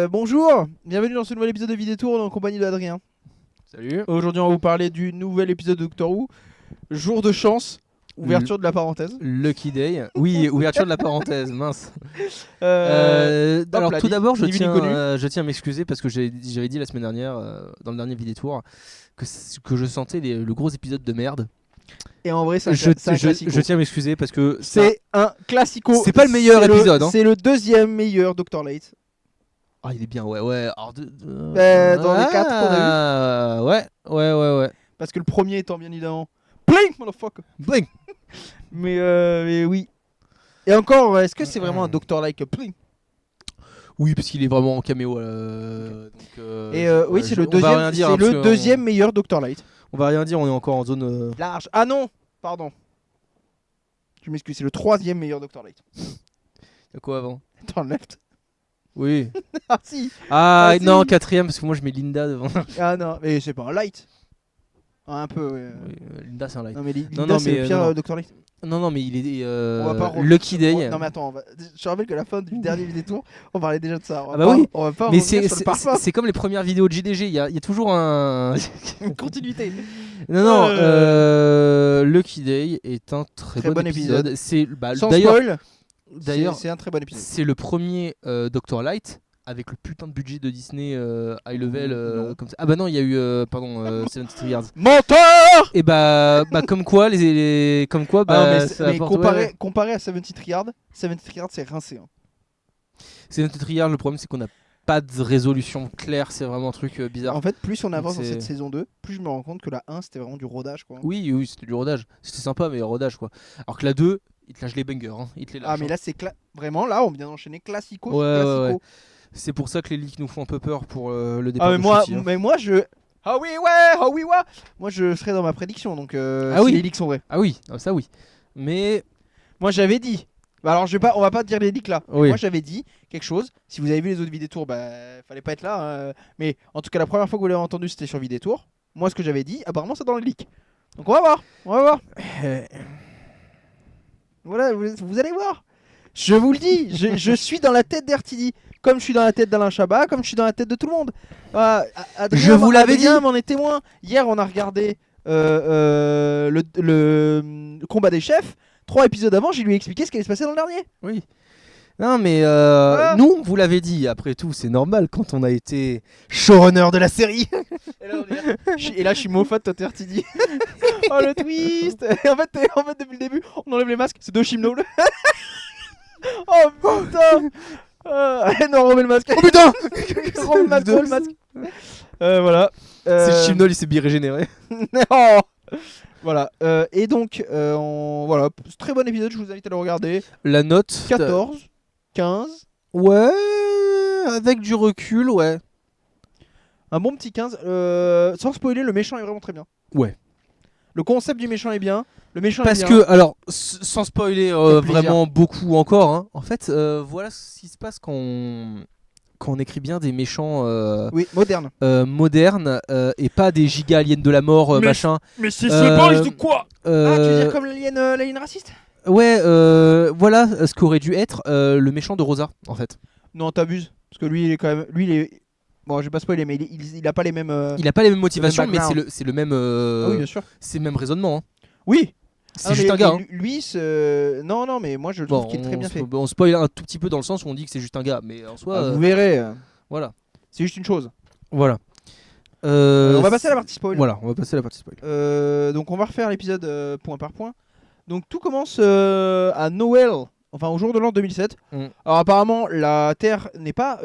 Bonjour, bienvenue dans ce nouvel épisode de Vidétour en compagnie de Adrien. Salut. Aujourd'hui on va vous parler du nouvel épisode de Doctor Who, Jour de chance, ouverture de la parenthèse. Lucky Day. Oui, ouverture de la parenthèse, mince. Hop Alors là, tout d'abord, je ni vu ni connu. tiens à m'excuser parce que j'avais dit la semaine dernière, dans le dernier Vidétour, que je sentais le gros épisode de merde. Et en vrai c'est un classico. Je tiens à m'excuser parce que c'est un classico. C'est pas le meilleur épisode. C'est le deuxième meilleur Dr. Late. Ah, il est bien, ouais. Alors, Dans les 4 qu'on a eu. Ouais. Parce que le premier étant bien évidemment Blink, motherfucker. Blink. Mais oui. Et encore, est-ce que c'est vraiment un Dr. Like Blink? Oui, parce qu'il est vraiment en caméo. Oui, c'est le deuxième meilleur Dr. Light. On va rien dire, on est encore en zone large. Ah non, pardon. Je m'excuse, c'est le troisième meilleur Dr. Light. Y'a quoi avant? Dans le left. Oui. Ah si. Non, si. quatrième, parce que moi je mets Linda devant. Ah non, mais c'est pas un light. Ah, un peu, ouais. Oui, Linda c'est un light. Non mais Linda c'est le pire Dr. Light. Non, mais il est on va pas Lucky Day. Non mais attends, je rappelle que la fin du dernier Vidétour, on parlait déjà de ça. Oui. On va pas mais c'est comme les premières vidéos de JDG, il y a toujours une continuité. Non, Lucky Day est un très bon épisode. C'est sans spoil. D'ailleurs, c'est un très bon épisode. C'est le premier Dr. Light avec le putain de budget de Disney high level comme ça. Ah bah non, il y a eu 73 Yards. Menteur. Et bah comme quoi comparé à 73 Yards, 73 Yards c'est rincé. 73 Yards, le problème c'est qu'on a pas de résolution claire, c'est vraiment un truc bizarre. En fait, plus on avance dans cette saison 2, plus je me rends compte que la 1 c'était vraiment du rodage quoi. Oui, c'était du rodage. C'était sympa mais rodage quoi. Alors que la 2, il te lâche les bangers, hein. Il te les lâche. Ah mais là c'est vraiment là on vient d'enchaîner classico sur classico. Ouais. C'est pour ça que les leaks nous font un peu peur pour le départ de Chuty, hein. Mais moi je moi je serais dans ma prédiction donc si les leaks sont vrais. Ah oui, ça oui. Mais moi j'avais dit. Alors on va pas dire les leaks là. Oui. Moi j'avais dit quelque chose. Si vous avez vu les autres Vidétours, fallait pas être là. Mais en tout cas la première fois que vous l'avez entendu c'était sur Vidétour. Moi ce que j'avais dit, apparemment c'est dans les leaks. Donc on va voir. Voilà, vous allez voir. Je vous le dis, je suis dans la tête d'RTD, comme je suis dans la tête d'Alain Chabat, comme je suis dans la tête de tout le monde. Je vous l'avais dit. Adrien m'en est témoin. Hier, on a regardé le combat des chefs. 3 épisodes avant, j'ai lui expliqué ce qui allait se passer dans le dernier. Oui. Non mais nous, vous l'avez dit, après tout, c'est normal quand on a été showrunner de la série. Et là, je suis Moffat, toi t'es RTD. Oh le twist. Et en fait, depuis le début, on enlève les masques, c'est deux Chimnol. Oh putain. Non, remets le masque. Oh putain. Remets le masque. Voilà. C'est Chimnol, il s'est bi-régénéré. Oh. Voilà. Et donc, voilà, très bon épisode, je vous invite à le regarder. La note 14, 15. Ouais, avec du recul, ouais. Un bon petit 15. Sans spoiler, le méchant est vraiment très bien. Ouais. Le concept du méchant est bien. Le méchant Parce est bien. que, alors, sans spoiler vraiment beaucoup encore, hein, en fait, voilà ce qui se passe quand on écrit bien des méchants modernes. Modernes et pas des giga aliens de la mort, machin. Mais c'est ce de quoi tu veux dire comme l'alien raciste? Ouais, voilà ce qu'aurait dû être le méchant de Rosa, en fait. Non, t'abuses. Parce que lui, il est quand même. Lui, il est. Bon, je vais pas spoiler, mais il a pas les mêmes. Il a pas les mêmes motivations, mais c'est le même. Oui, bien sûr. C'est le même raisonnement. Hein. Oui. C'est juste un gars. Hein. Lui, non, mais moi je trouve qu'il est très bien fait. On spoil un tout petit peu dans le sens où on dit que c'est juste un gars, mais en soi. Vous verrez. Voilà. C'est juste une chose. Voilà. On va passer à la partie spoil. Voilà, on va passer à la partie spoil. Donc on va refaire l'épisode point par point. Donc tout commence à Noël, enfin au jour de l'an 2007. Alors apparemment la Terre n'est pas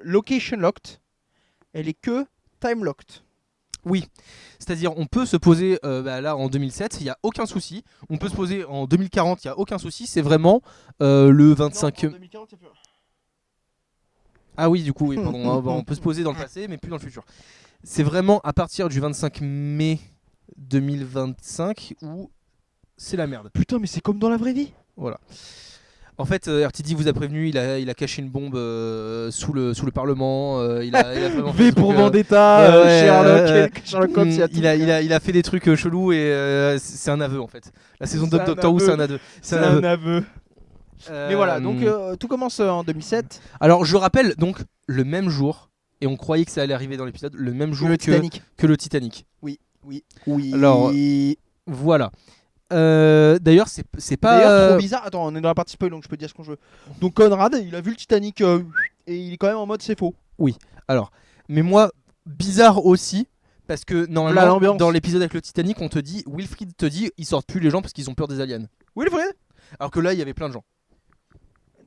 location locked, elle est que time locked. Oui, c'est-à-dire on peut se poser là en 2007, il n'y a aucun souci. On peut se poser en 2040, il n'y a aucun souci. C'est vraiment le 25... Non, en 2040, y a plus... Ah oui, du coup, oui, pardon. On peut se poser dans le passé, mais plus dans le futur. C'est vraiment à partir du 25 mai 2025 où c'est la merde. Putain, mais c'est comme dans la vraie vie. Voilà. En fait, RTD vous a prévenu, il a caché une bombe sous le Parlement. Il a vraiment V pour Vendetta, Sherlock Holmes. Il a fait des trucs chelous et c'est un aveu en fait. La saison de Doctor Who, c'est un aveu. C'est un aveu. Mais voilà, donc tout commence en 2007. Alors je rappelle donc le même jour, et on croyait que ça allait arriver dans l'épisode, le même jour Le Titanic. que le Titanic. Oui. Alors, voilà. D'ailleurs, c'est pas. D'ailleurs, trop bizarre. Attends, on est dans la partie spoil, donc je peux dire ce qu'on veut. Donc Conrad, il a vu le Titanic et il est quand même en mode c'est faux. Alors, mais moi, bizarre aussi, parce que normalement, l'ambiance. dans l'épisode avec le Titanic, on te dit, Wilfried te dit, ils sortent plus les gens parce qu'ils ont peur des aliens. Wilfried, Alors que là, il y avait plein de gens.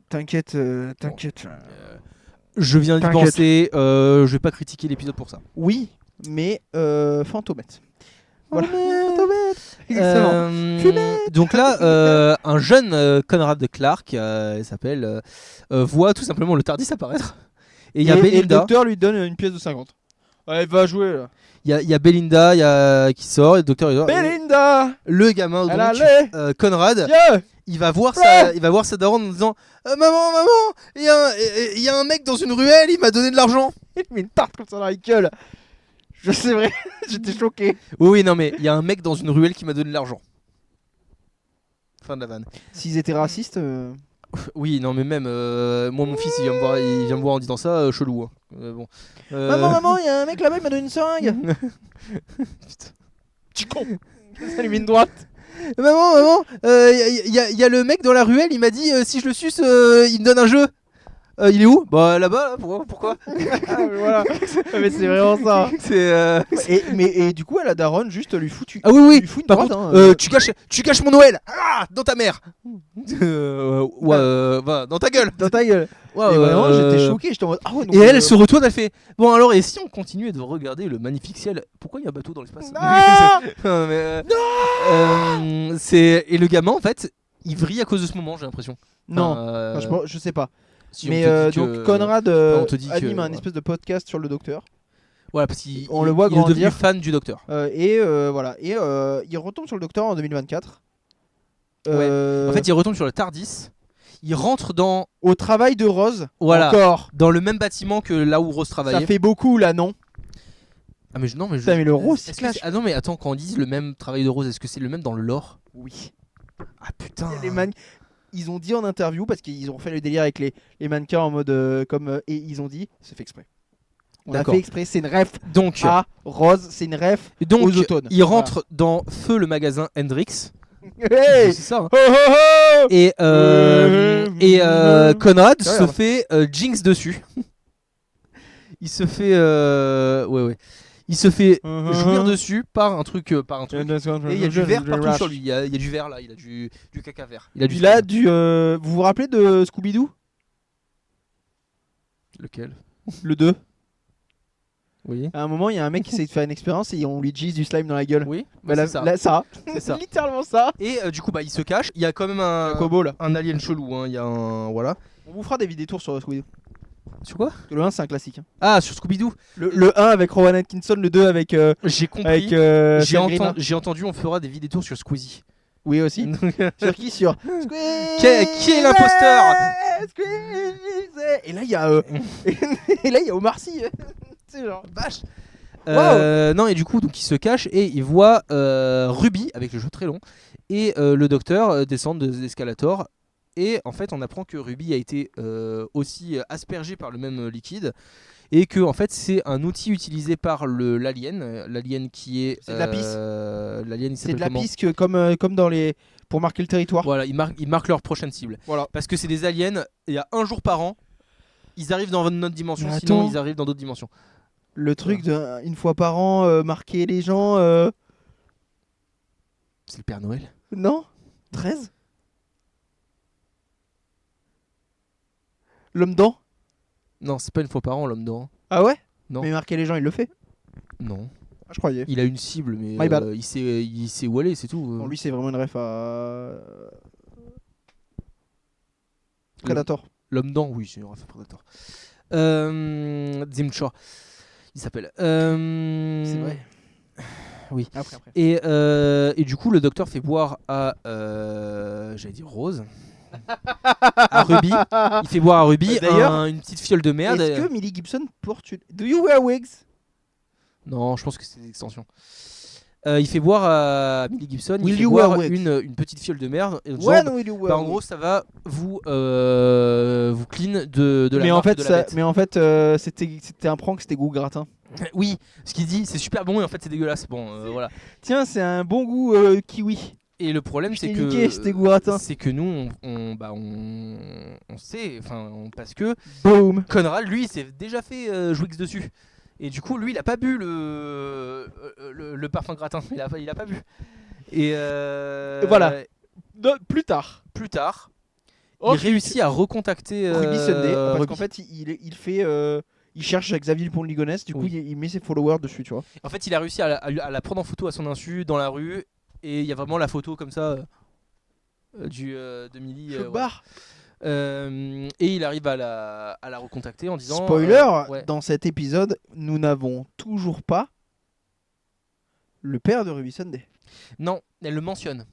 t'inquiète. Je viens d'y T'inquiète. penser, je vais pas critiquer l'épisode pour ça. Oui, mais Fantomètre. Voilà. Donc là, un jeune Conrad Clark, il s'appelle, voit tout simplement le TARDIS apparaître. Et il y a et le Belinda. docteur lui donne une pièce de 50. Ouais, va jouer là. Il y a Belinda qui sort, et le docteur il dort. Belinda, Le gamin, elle donc, allait. Conrad, Dieu. il va voir Ouais. sa daronne en disant maman, il y a un mec dans une ruelle, il m'a donné de l'argent. Il te met une tarte comme ça dans la gueule. Je sais vrai, j'étais choqué. Oui, non, mais il y a un mec dans une ruelle qui m'a donné de l'argent. Fin de la vanne. S'ils étaient racistes. Oui, non, mais même moi, mon fils, il vient me voir en disant ça, chelou. Hein. Bon. Maman, il y a un mec là-bas, il m'a donné une seringue. Putain. Tu con. Ça lui met une droite. Maman, il y a le mec dans la ruelle, il m'a dit si je le suce, il me donne un jeu. Il est où? Bah là-bas, là, pourquoi? Voilà. Mais c'est vraiment ça. C'est Et du coup, la daronne juste lui fout. Ah oui, lui fout une par droite. contre, Hein, tu caches mon Noël dans ta mère. Va, dans ta gueule. dans ta gueule. Ouais, Et vraiment, j'étais choqué. J'étais en mode. Ah ouais, donc, Et elle se retourne, elle fait bon alors, et si on continuait de regarder le magnifique ciel? Pourquoi il y a un bateau dans l'espace? Non. Et le gamin en fait il vrille à cause de ce moment, j'ai l'impression. Non, Enfin, franchement, je sais pas. si Mais on te dit donc que- Conrad on te dit que- anime un voilà. espèce de podcast sur le docteur. Voilà, parce qu'il On le voit il est devenu grandir. fan du docteur. Voilà. Et il retombe sur le docteur en 2024. En fait, il retombe sur le TARDIS. Il rentre dans au travail de Rose. Voilà. Encore. dans le même bâtiment que là où Rose Ça travaillait. fait beaucoup là, non? Ah mais non mais Putain, mais le Rose, est-ce c'est que clash. ah non mais attends, quand on dit le même travail de Rose, est-ce que c'est le même dans le lore? Oui. Ah putain. Ils ont dit en interview, parce qu'ils ont fait le délire avec les mannequins en mode et ils ont dit, c'est fait exprès. On a D'accord. fait exprès, c'est une ref Donc à Rose, c'est une ref donc aux automnes. il rentre dans Feu le magasin Hendrix. Hey. C'est ça. Hein. Ho, ho, ho. Et Conrad Ouais, se ouais. fait Jinx dessus. Il se fait il se fait jouir dessus par un truc. Et il y a du verre partout sur lui. Il y a du verre là. Il a du caca vert. Il a du. Il a du. Vous vous rappelez de Scooby-Doo? Lequel? Le 2. Oui. À un moment, il y a un mec qui essaie de faire une expérience et on lui gise du slime dans la gueule. Oui. Bah, c'est ça. ça. C'est ça. Littéralement ça. Et du coup, il se cache. Il y a quand même Un Kobo là. un alien chelou. Hein. Il y a un voilà. On vous fera des vidéos sur Scooby-Doo. Sur quoi? Le 1, c'est un classique. Hein. Ah, sur Scooby-Doo. Le 1 avec Rowan Atkinson, le 2 avec. J'ai compris. Avec. J'ai entendu. On fera des vidéos sur Squeezie. Oui, aussi. Sur qui? Sur. Qui est l'imposteur? Et là, il y a. Et là, il y a Omar Sy. C'est genre. Vache. Wow. Non, et du coup, donc il se cache et il voit Ruby avec le jeu très long et le docteur descendre des escalators. Et en fait, on apprend que Ruby a été aussi aspergée par le même liquide et que en fait, c'est un outil utilisé par l'alien qui est. C'est de la pisse. L'alien, il C'est s'appelle de la comment? piste comme dans les. Pour marquer le territoire. Voilà, ils marquent leur prochaine cible. Voilà. Parce que c'est des aliens. Il y a un jour par an, ils arrivent dans notre dimension. Mais Sinon, attends. ils arrivent dans d'autres dimensions. Le truc de une fois par an, marquer les gens. C'est le Père Noël. Non 13 L'homme dent. Non, c'est pas une fois par an l'homme d'or. Ah ouais? Non. Mais marquer les gens, il le fait. Non. Ah, je croyais. Il a une cible, mais My bad. il sait où aller, c'est tout. Bon, lui, c'est vraiment une ref à. Predator. L'homme dent, oui, c'est une ref Predator. Zimchor, il s'appelle. C'est vrai. Oui. Après. Et du coup, le docteur fait boire à. J'allais dire Rose. À Ruby. Il fait boire à Ruby D'ailleurs, une petite fiole de merde. Est-ce que Millie Gibson porte une. Do you wear wigs? Non, je pense que c'est des extensions. Il fait boire à Millie Gibson, il Will fait you boire wear it? une petite fiole de merde. En disant, When will you wear en it? gros, ça va vous clean de la mais en marque fait, de la bête. c'était un prank, c'était goût gratin. Oui, ce qu'il dit, c'est super bon et en fait c'est dégueulasse. Bon, voilà. Tiens, c'est un bon goût kiwi. Et le problème, c'est niqué, que c'était goût gratin. c'est que nous, on sait, parce que Boom. Conrad, lui, il s'est déjà fait Jouix dessus. Et du coup, lui, il a pas bu le parfum gratin. Il a pas bu. Et Voilà. Plus tard. Plus tard, Oh, il réussit à recontacter Ruby Sunday, parce Ruby. qu'en fait, il fait. Il cherche Xavier Dupont de Ligonnès, du coup, Oui. il met ses followers dessus, tu vois. En fait, il a réussi à la prendre en photo à son insu dans la rue. Et il y a vraiment la photo comme ça de Millie. Je Voilà. barre. Et il arrive à la recontacter en disant Spoiler, ouais. dans cet épisode, nous n'avons toujours pas le père de Ruby Sunday. Non, elle le mentionne.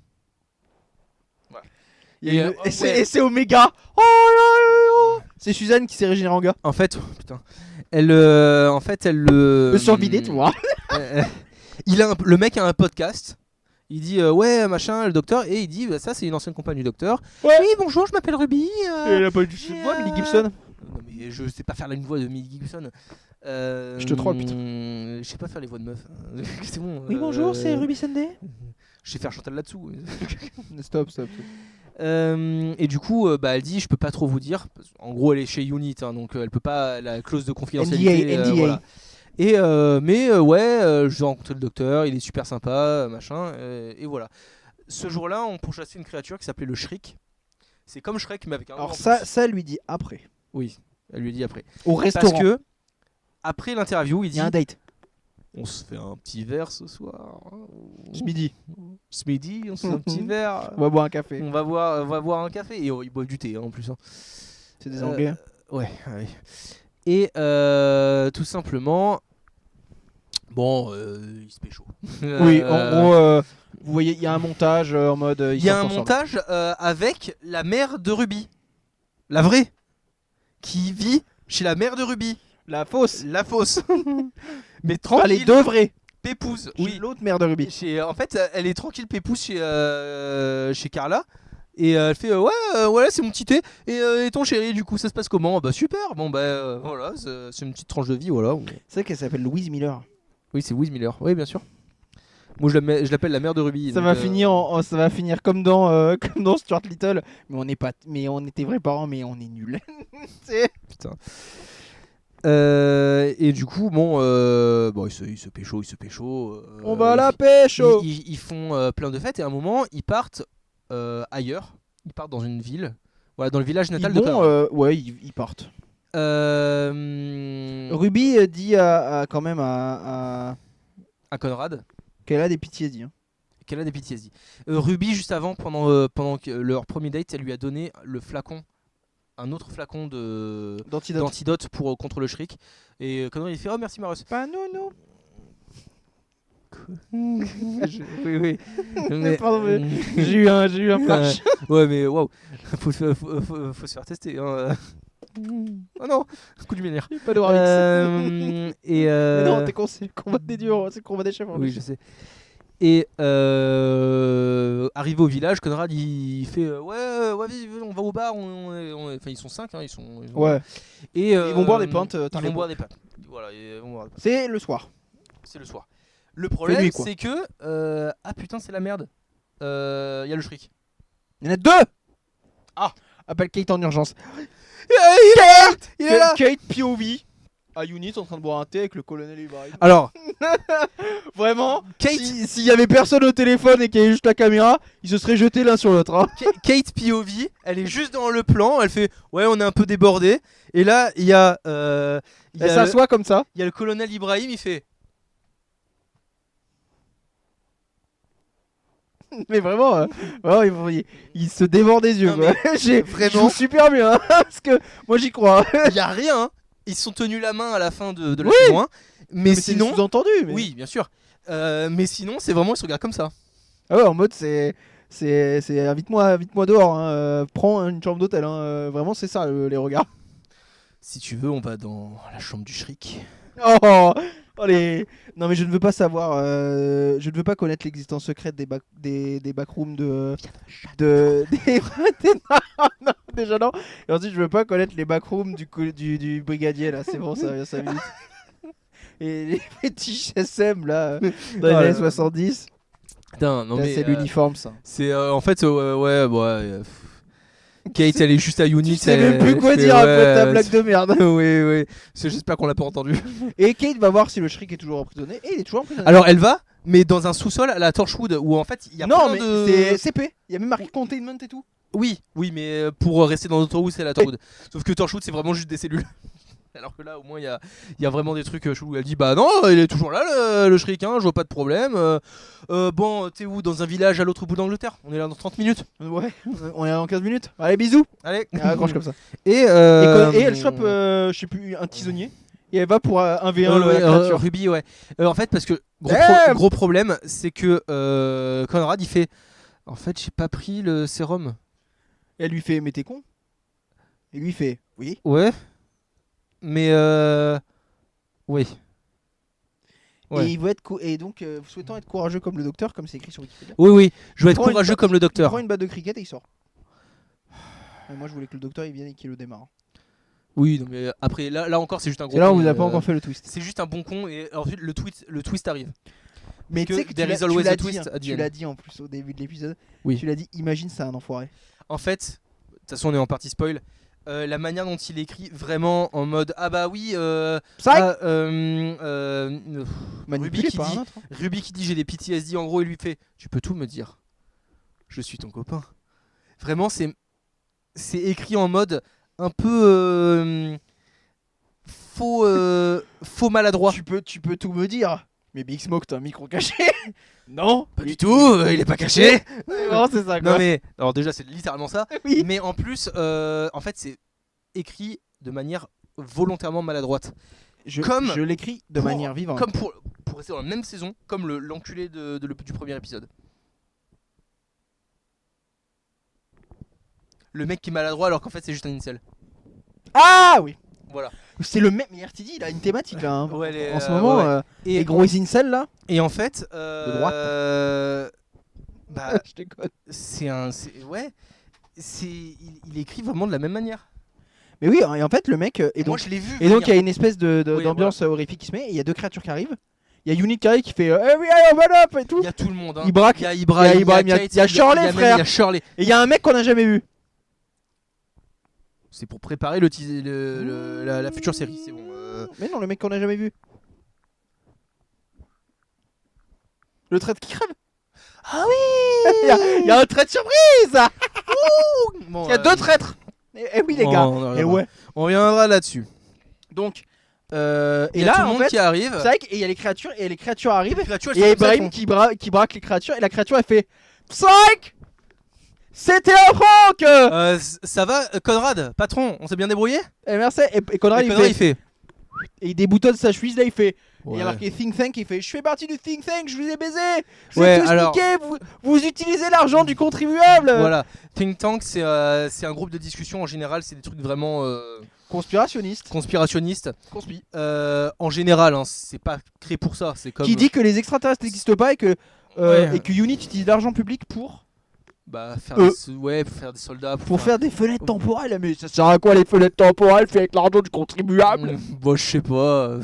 Et ouais. c'est Omega. Oh là là. C'est Suzanne qui s'est régénérée en gars. En fait, putain. Elle le. Le survidé, tu vois. Le mec a un podcast. Il dit ouais machin le docteur et il dit bah, ça c'est une ancienne compagne du docteur. Ouais. Oui bonjour je m'appelle Ruby. Elle a pas eu de voix, Millie Gibson. Non mais je sais pas faire une voix de Millie Gibson. Je te troll putain. Je sais pas faire les voix de meuf. C'est bon. Oui bonjour, c'est Ruby Sunday. Je sais faire Chantal là-dessous. Stop. Et du coup, elle dit je peux pas trop vous dire. En gros, elle est chez Unit, hein, donc elle peut pas la clause de confidentialité. NDA. Voilà. Et je vais rencontrer le docteur, il est super sympa, machin. Et voilà. Ce jour-là, on pourchassait une créature qui s'appelait le Shriek. C'est comme Shrek, mais avec un. Alors ça lui dit après. Oui, elle lui dit après. Au restaurant. Parce que après l'interview, il il dit. y a un date. On se fait un petit verre ce soir. Ce midi. Ce midi, on se fait un petit verre. On va boire un café. On va boire un café et ils boivent du thé en plus. Hein. C'est des Anglais. Ouais. Et tout simplement, il se pécho. Oui, en gros, vous voyez, il y a un montage en mode. Il y a un montage avec la mère de Ruby, la vraie, qui vit chez la mère de Ruby. La fausse. La fausse. Mais Ah, tranquille. les deux vrais. Pépouze. Oui. L'autre mère de Ruby. En fait, elle est tranquille pépouze chez Carla. Et elle fait voilà c'est mon petit thé et ton chéri du coup ça se passe comment bah super bon voilà c'est une petite tranche de vie voilà. C'est vrai qu'elle s'appelle Louise Miller. Oui c'est Louise Miller oui bien sûr. Moi je l'appelle la mère de Ruby. Ça va finir comme dans Stuart Little mais on était vrais parents mais on est nuls. Putain. Et du coup il se pécho. On va à la pêche. Ils font plein de fêtes et à un moment ils partent ailleurs. Ils partent dans une ville. Voilà, dans le village natal de Conrad. Ouais, ils partent. Ruby dit quand même à Conrad qu'elle a des PTSD. Hein. Qu'elle a des PTSD. Ruby, juste avant, pendant leur premier date, elle lui a donné un autre flacon d'antidote contre le Shriek. Et Conrad il fait oh merci Marus. Pas non. Oui. Pardon, mais j'ai eu un flash. Ouais, mais waouh, faut se faire tester. Hein. Oh non, coup du menhir. Pas de Warwick. Mais non, t'es con, c'est le combat des dieux, c'est le combat des chefs. Oui, je sais. Et arrivé au village, Conrad il fait ouais, on va au bar. Enfin, ils sont 5, hein, ils sont ouais. Et ils vont boire des pintes. Ils vont boire des pintes. Voilà, c'est le soir. C'est le soir. Le problème, nuit, c'est que ah putain, c'est la merde. Y a le Shriek. Il y en a deux. Ah, appelle Kate en urgence. Il est là. Kate POV à Unit en train de boire un thé avec le colonel Ibrahim. Alors, vraiment, Kate, s'il y avait personne au téléphone et qu'il y avait juste la caméra, ils se seraient jetés l'un sur l'autre. Hein. Kate POV, elle est juste dans le plan, elle fait ouais, on est un peu débordé. Et là, il y a elle s'assoit comme ça. Il y a le colonel Ibrahim, il fait mais vraiment, il se dévore des yeux. Non, je joue super bien, hein, parce que moi j'y crois. Il y a rien. Hein. Ils se sont tenus la main à la fin de la saison 1. Mais sinon, c'est sous-entendu. Mais... Oui, bien sûr. Mais sinon, c'est vraiment ils se regardent comme ça. Ah ouais, en mode c'est invite-moi dehors. Hein, prends une chambre d'hôtel. Hein, vraiment, c'est ça les regards. Si tu veux, on va dans la chambre du Shriek. Oh Oh, non mais je ne veux pas savoir, je ne veux pas connaître l'existence secrète des backrooms non, déjà non. Et ensuite je veux pas connaître les backrooms du brigadier là, c'est bon, ça vient 5 minutes. Et les fétiches SM là, dans les années 70. Putain, non Là, mais c'est l'uniforme ça. c'est en fait Kate elle est juste à Unity. Tu sais même plus quoi dire après ta blague de merde. Oui. J'espère qu'on l'a pas entendu. Et Kate va voir si le Shriek est toujours emprisonné. Et il est toujours emprisonné. Alors elle va, mais dans un sous-sol à la Torchwood où en fait il y a non plein mais de. c'est CP. Il y a même marqué containment et tout. Oui, mais pour rester dans notre roue c'est la Torchwood. Sauf que Torchwood c'est vraiment juste des cellules. Alors que là au moins il y a vraiment des trucs chelous. Elle dit bah non il est toujours là le Shriek, hein, je vois pas de problème. Bon t'es où? Dans un village à l'autre bout d'Angleterre. On est là dans 30 minutes. Ouais, on est là dans 15 minutes. Allez bisous. Allez. Accroche comme ça. Et elle chope, je sais plus, un tisonnier. Et elle va pour 1v1 la créature. Ruby, ouais. En fait, parce que gros problème, c'est que Conrad il fait. En fait, j'ai pas pris le sérum. Et elle lui fait, mais t'es con. Et lui il fait, oui. Ouais. Mais oui. Ouais. Et il veut être et donc souhaitant être courageux comme le docteur, comme c'est écrit sur Wikipédia. Oui, je veux être prend une courageux ba- comme le Il docteur. prend une batte de cricket et il sort. Et moi je voulais que le docteur il vienne et qu'il le démarre. Oui, non, mais après là encore c'est juste un gros. Et là on con, vous a pas encore fait le twist. C'est juste un bon con et ensuite le twist arrive. Mais tu sais que there is tu always a l'as twist dit, at the tu end. l'as dit en plus au début de l'épisode. Oui. Tu l'as dit, imagine c'est un enfoiré. En fait, de toute façon on est en partie spoil. La manière dont il écrit vraiment en mode ah bah oui Manipulé Ruby qui par un dit autre, hein. Ruby qui dit j'ai des PTSD en gros il lui fait tu peux tout me dire je suis ton copain. Vraiment c'est écrit en mode un peu faux maladroit. Tu peux tout me dire. Mais Big Smoke t'as un micro caché. Non, Pas du tout, il est pas caché. Non, c'est ça quoi. Non mais alors déjà c'est littéralement ça. Oui. Mais en plus en fait c'est écrit de manière volontairement maladroite. Je l'écris de manière vivante. Comme pour rester dans la même saison, comme l'enculé du premier épisode. Le mec qui est maladroit alors qu'en fait c'est juste un incel. Ah oui. Voilà. C'est le même. Mais RTD il a une thématique là. Hein. Ouais, en ce moment, ouais. les gros incels là. Et en fait, De droite. Bah, Je déconne. il écrit vraiment de la même manière. Mais oui, et en fait le mec. Et moi donc, je l'ai vu. et donc il y a une espèce Oui, d'ambiance horrifique qui se met. Et il y a deux créatures qui arrivent. Il y a Unit qui arrive qui fait hey, we are open up et tout. Il y a tout le monde. Hein. Il braque. Il y a Ibrahim, il y a Shirley, frère. Il y a Shirley. Et il y a un mec qu'on a jamais vu. C'est pour préparer la future série, c'est bon. Mais non, le mec qu'on a jamais vu. Le traître qui crève. Ah oui. Il y a un traître surprise. Bon, Il y a deux traîtres. Et oui les gars. Et ouais. On reviendra là-dessus. Donc Il et y a là tout le en monde fait, qui arrive. c'est vrai qu'il y a les créatures et les créatures arrivent. Les créatures, elles Et il y a sont comme ça, Ibrahim qui braque les créatures et la créature elle fait Psych. C'était un prank. Ça va, Conrad, patron, on s'est bien débrouillé. Et merci. Et Conrad il fait. Et il déboutonne sa chemise là, il fait. Ouais. Il y a marqué Think Tank, il fait je fais partie du Think Tank, je vous ai baisé. Je Ouais, vous ai tous alors- niqué, vous utilisez l'argent du contribuable. Voilà, Think Tank, c'est un groupe de discussion en général, c'est des trucs vraiment Conspirationniste. conspirationnistes. Conspi. En général, hein, c'est pas créé pour ça, c'est comme. Qui dit que les extraterrestres n'existent pas et que Ouais. Unit utilise l'argent public pour Faire pour faire des soldats. pour faire des fenêtres temporelles. Mais ça sert à quoi les fenêtres temporelles faites avec l'argent du contribuable? Bon, je sais pas.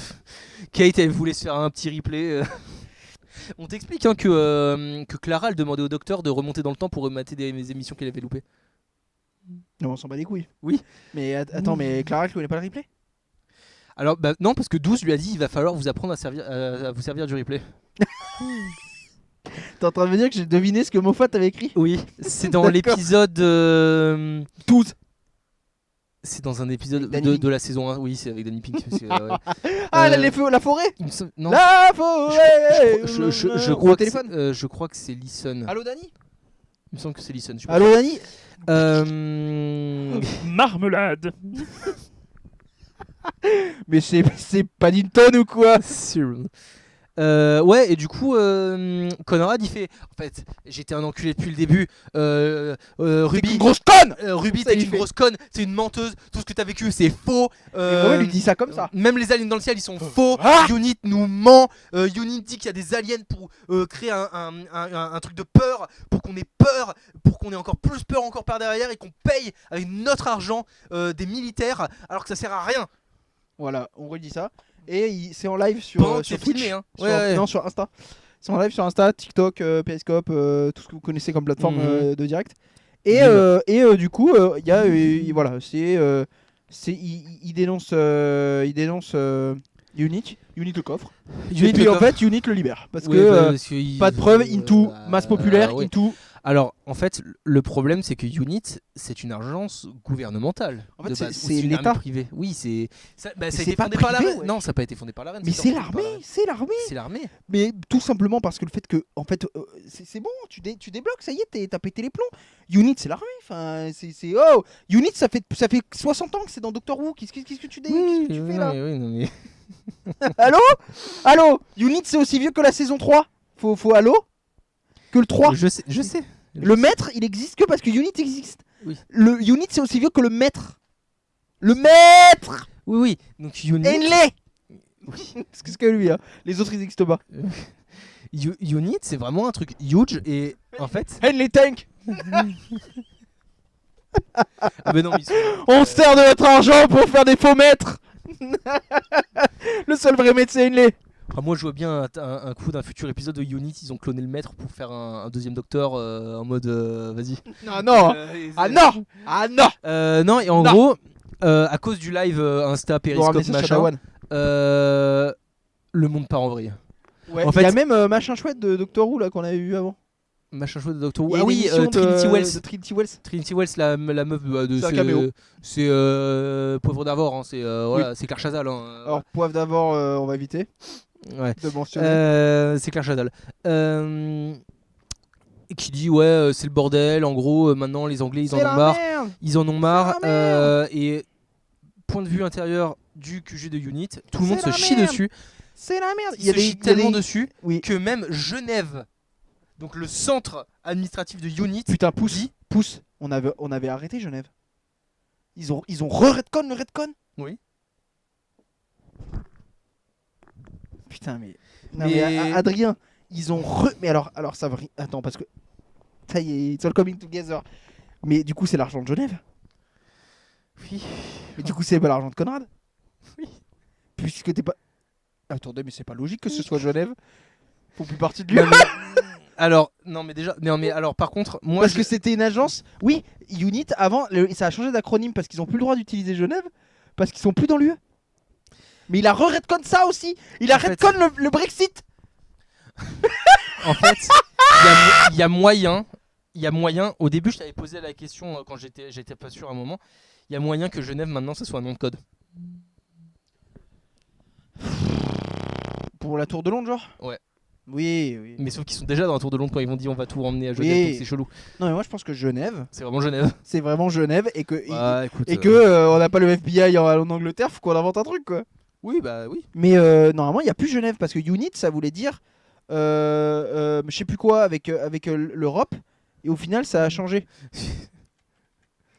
Kate, elle voulait se faire un petit replay. On t'explique hein, que Clara, elle demandait au docteur de remonter dans le temps pour remater des émissions qu'elle avait loupées. Non, on s'en bat les couilles. Oui. Mais attends, mais Clara, elle connaît pas le replay? Alors, bah, non, parce que 12 lui a dit il va falloir vous apprendre à vous servir du replay. T'es en train de me dire que j'ai deviné ce que Moffat avait écrit? Oui, c'est dans D'accord. l'épisode 12. C'est dans un épisode Avec Danny de la saison 1. Oui, c'est avec Danny Pink. Ouais. Ah, la forêt. Non. La forêt. Je Au crois que téléphone. je crois que c'est Listen. Allô Dani? Il me semble que c'est Listen. je suis pas Allô Dani? sûr. Marmelade. Mais c'est Paddington ou quoi? Sûr. Ouais, et du coup, Conrad il fait en fait, j'étais un enculé depuis le début. Ruby, une grosse conne. Ruby, Ça, t'es il une fait. grosse conne, c'est une menteuse. Tout ce que t'as vécu, c'est faux. Et Roman lui dit ça comme ça. Même les aliens dans le ciel, ils sont faux. Ah Unit nous ment. Unit dit qu'il y a des aliens pour créer un truc de peur, pour qu'on ait peur, pour qu'on ait encore plus peur encore par derrière et qu'on paye avec notre argent des militaires alors que ça sert à rien. Voilà, on redit ça. Et c'est en live sur, Pendant que sur c'est Twitch. filmé, hein. Sur- Ouais. Non, sur Insta. C'est en live sur Insta, TikTok, Periscope, tout ce que vous connaissez comme plateforme de direct. Et, du coup, il y a, voilà, il dénonce, Unit le coffre. Unit Et puis le en coffre. fait, Unit le libère. Parce Oui, que parce que pas de preuves, into, masse populaire, ouais. into. Alors, en fait, le problème, c'est que Unit, c'est une agence gouvernementale. En fait, de c'est- base. c'est Ou une l'État. armée privée. Oui, c'est. Ça a c'est été pas fondé par la privé, reine. ouais. Non, ça n'a pas été fondé par la reine. Mais ça a c'est été fondé par la l'armée, reine. c'est l'armée. C'est l'armée. Mais tout simplement parce que le fait que, en fait, c'est bon, tu débloques, ça y est, t'as pété les plombs. Unit, c'est l'armée. Enfin, oh, Unit, ça fait 60 ans que c'est dans Doctor Who. Qu'est-ce que tu dis, qu'est-ce que tu fais là? Non, mais... Allô, Unit, c'est aussi vieux que la saison 3. Faut allô? Que le 3. Je sais. Le maître, il existe que parce que Unit existe. Oui. Le Unit, c'est aussi vieux que le maître. Le maître. Oui. Donc Unit. Henley. Oui. C'est que lui, hein. Les autres, ils existent pas. Unit, c'est vraiment un truc huge et en fait. Henley Tank. Ah ben non, mais ils sont- On se sert de notre argent pour faire des faux maîtres. Le seul vrai maître, c'est Henley. Ah, moi, je vois bien un coup d'un futur épisode de Unit. Ils ont cloné le maître pour faire un deuxième docteur en mode vas-y. Non. Ah non. Non, et en Non. gros, à cause du live Insta, Periscope, machin, le monde part en vrille. Ouais, En il y a fait- même machin chouette de Doctor Who là qu'on avait eu avant. Machin chouette de Doctor Who. Il y a Ah une oui, émission de Trinity Wells. Trinity Wells. Trinity Wells, la meuf de C'est un caméo. c'est Poivre d'Avor, hein, c'est voilà, c'est Claire Chazal. Hein, Alors poivre d'abord, on va éviter ouais. de mentionner. C'est Claire Chazal. Qui dit ouais, c'est le bordel. En gros, maintenant les Anglais ils en C'est ont la marre. merde. Ils en ont marre. la merde. Et point de vue intérieur du QG de Unit, tout le monde C'est se la chie merde. dessus. C'est la merde. Il se chie tellement dessus Oui. que même Genève, donc le centre administratif de Unit, Putain, pousse. On avait arrêté Genève. Ils ont re-redcon le redcon. Oui. Putain, mais. Mais- Adrien, ils ont Mais alors ça va. Attends, parce que. Ça y est, it's all coming together. Mais du coup, c'est l'argent de Genève. Oui. Mais du coup, c'est pas l'argent de Conrad. Oui. Puisque t'es pas. Attendez, mais c'est pas logique que ce soit Genève. Faut plus partie de lui. Non, mais- alors, non mais déjà, non mais alors par contre, moi Parce que c'était une agence. Oui, Unit, avant, ça a changé d'acronyme parce qu'ils ont plus le droit d'utiliser Genève. Parce qu'ils sont plus dans l'UE. Mais il a re-redcon ça aussi. Il a En fait- redcon le Brexit. en fait, il y a moyen. Au début, je t'avais posé la question quand j'étais pas sûr à un moment. Il y a moyen que Genève maintenant, ça soit un nom de code. Pour la Tour de Londres, genre. Ouais. Oui. Mais sauf qu'ils sont déjà dans la tour de Londres quand ils vont dire on va tout emmener à Genève, Oui. donc c'est chelou. Non, mais moi je pense que Genève, C'est vraiment Genève. c'est vraiment Genève et que. Écoute, Et que on n'a pas le FBI en Angleterre, faut qu'on invente un truc quoi. oui, bah oui. Mais normalement, il n'y a plus Genève parce que Unit, ça voulait dire je sais plus quoi avec l'Europe. Et au final, ça a changé.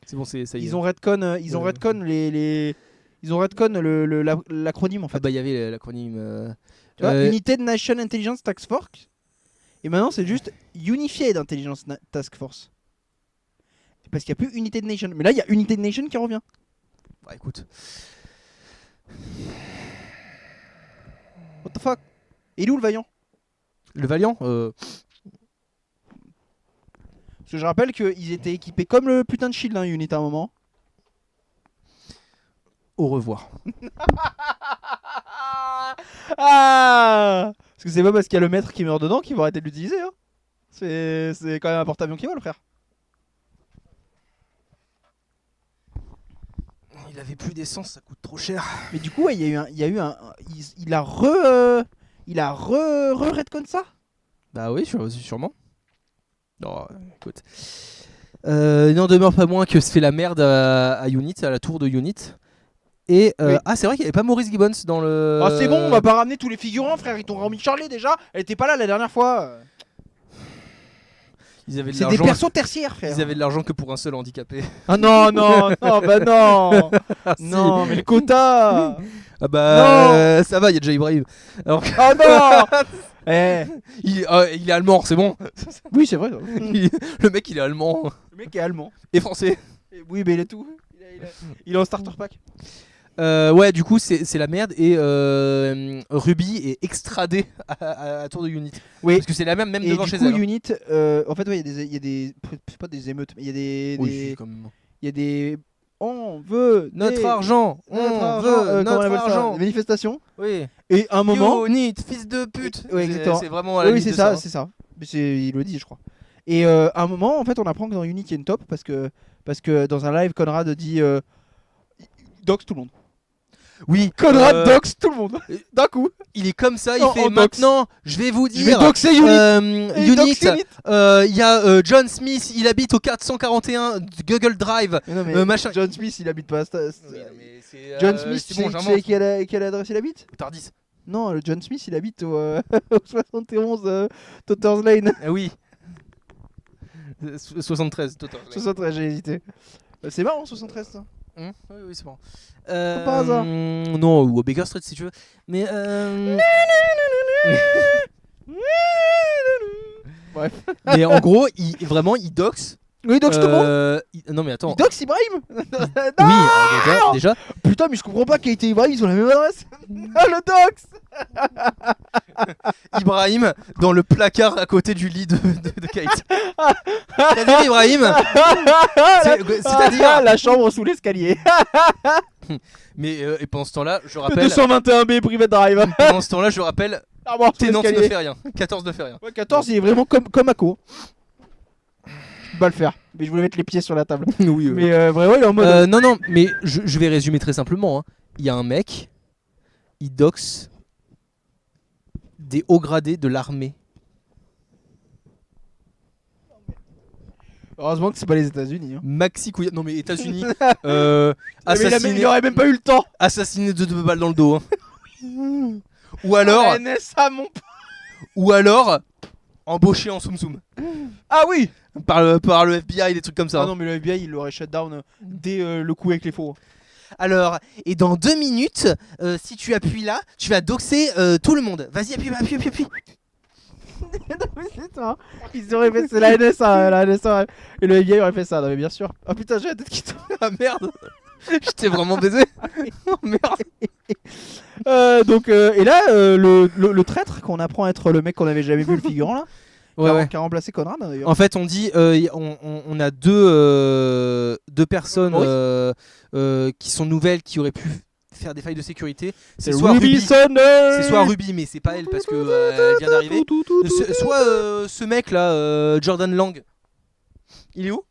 C'est bon, ça y est. Ils ont redcon, ils ont redcon ils ont redcon l'acronyme en fait. Ah bah il y avait l'acronyme. Tu vois, United Nation Intelligence Task Force. Et maintenant, c'est juste Unified Intelligence Task Force. Parce qu'il n'y a plus United Nation. Mais là, il y a United Nation qui revient. Bah écoute. What the fuck? Et il est où le Vaillant? Le Valiant Parce que je rappelle qu'ils étaient équipés comme le putain de Shield, hein, Unit à un moment. Au revoir. Ah, parce que c'est pas parce qu'il y a le maître qui meurt dedans qu'ils vont arrêter de l'utiliser. Hein. C'est quand même un porte-avions qui vole, frère. Il avait plus d'essence, ça coûte trop cher. Mais du coup, ouais, il y a eu un, il a redcon ça. Bah oui, sûrement. Non, écoute. Il n'en demeure pas moins que se fait la merde à Unit, à la tour de Unit. Et Oui. c'est vrai qu'il n'y avait pas Maurice Gibbons dans le. Ah, c'est bon, on va pas ramener tous les figurants, frère. Ils t'ont remis Charlie déjà. Elle était pas là la dernière fois. Ils avaient de C'est des l'argent. persos tertiaires, frère. Ils avaient de l'argent que pour un seul handicapé. Ah non, non, non, bah non. Si. Non, mais le quota. Ah bah ça va, il y a déjà Ibrahim. Alors que- Ah non. Eh. il est allemand, c'est bon. Oui, c'est vrai. Le mec il est allemand Le mec est allemand. et français. Oui, mais il est tout. Il est en starter pack. Ouais, du coup c'est la merde et Ruby est extradé à Tour de Unit. Oui. Parce que c'est la même Et devant du chez coup, elle. Hein. Unit, en fait, ouais, il y a des, c'est pas des émeutes, mais il y a des, Oui, comme... il y a des, on veut Notre des- argent, on notre argent, veut comment on notre appelle ça, argent. des manifestations. Oui. Et à un moment, Unit, fils de pute. Ouais, exactement. C'est vraiment à la oui, limite c'est de ça, hein. c'est ça. Mais il le dit, je crois. Et à un moment, en fait, on apprend que dans Unit, il y a une top parce que dans un live, Conrad dit dox tout le monde. Oui. Conrad dox tout le monde. D'un coup. Il est comme ça, il Non, fait en dox. maintenant, je vais vous Je vais dire. doxer Unit. Et il doxe Unit, Unit. il y a John Smith, il habite au 441 Google Drive. Mais non, mais machin. John Smith, il habite pas. Oui, non, mais c'est, John Smith, c'est bon, tu sais j'invente. quelle adresse il habite? Tardis. Non, le John Smith, il habite au, au 71 Totter's Lane. Ah oui. 73, total. 73, j'ai hésité. C'est marrant, 73, ça. Oui, oui, c'est bon. par hasard. Non, ou au Baker Street si tu veux. Mais Bref. mais en gros, il dox. Oui, dox tout le monde. Non mais attends. Il dox Ibrahim. Oui, alors déjà. Putain, mais je comprends pas, Kate et Ibrahim, ils ont la même adresse. Ah, le dox. Ibrahim dans le placard à côté du lit de Kate. C'est-à-dire Ibrahim. C'est-à-dire. la chambre sous l'escalier. Mais et pendant ce temps-là, je Le rappelle. 221B Private Drive. Pendant ce temps-là, je rappelle. Ah, bon, sous Ténance ne l'escalier. fait rien. 14 ne fait rien. Ouais, 14, il est vraiment comme Ako. Je peux pas le faire, mais je voulais mettre les pieds sur la table. Oui. Mais vraiment, il est en mode. Non, mais je vais résumer très simplement. Hein. Il y a un mec, il doxe des hauts gradés de l'armée. Heureusement que c'est pas les États-Unis. Hein. Maxi couillard. Non, mais États-Unis. Mais il aurait même pas eu le temps. Assassiné de 2 balles dans le dos. Hein. Ou alors. Ah, NSA, mon p- Ou alors. Embauché en soum soum. Ah oui. Par le FBI, des trucs comme ça. Ah non, mais le FBI, il l'aurait shut down dès le coup avec les faux. Alors, et dans 2 minutes, si tu appuies là, tu vas doxer tout le monde. Vas-y, appuie. Non, mais c'est ça. Ils auraient fait, c'est la NSA, et le FBI aurait fait ça. Non, mais bien sûr. Ah putain, j'ai la tête qui tombe. Ah merde. Je t'ai vraiment baisé. Oh merde. Donc, et là, le traître qu'on apprend être le mec qu'on avait jamais vu, le figurant là, Ouais. qui a remplacé Conrad d'ailleurs. En fait, on dit, on a deux personnes qui sont nouvelles, qui auraient pu faire des failles de sécurité. C'est soit Ruby, Sonder. c'est soit Ruby, mais c'est pas elle parce que elle vient d'arriver. Soit ce mec là, Jordan Lang. Il est où?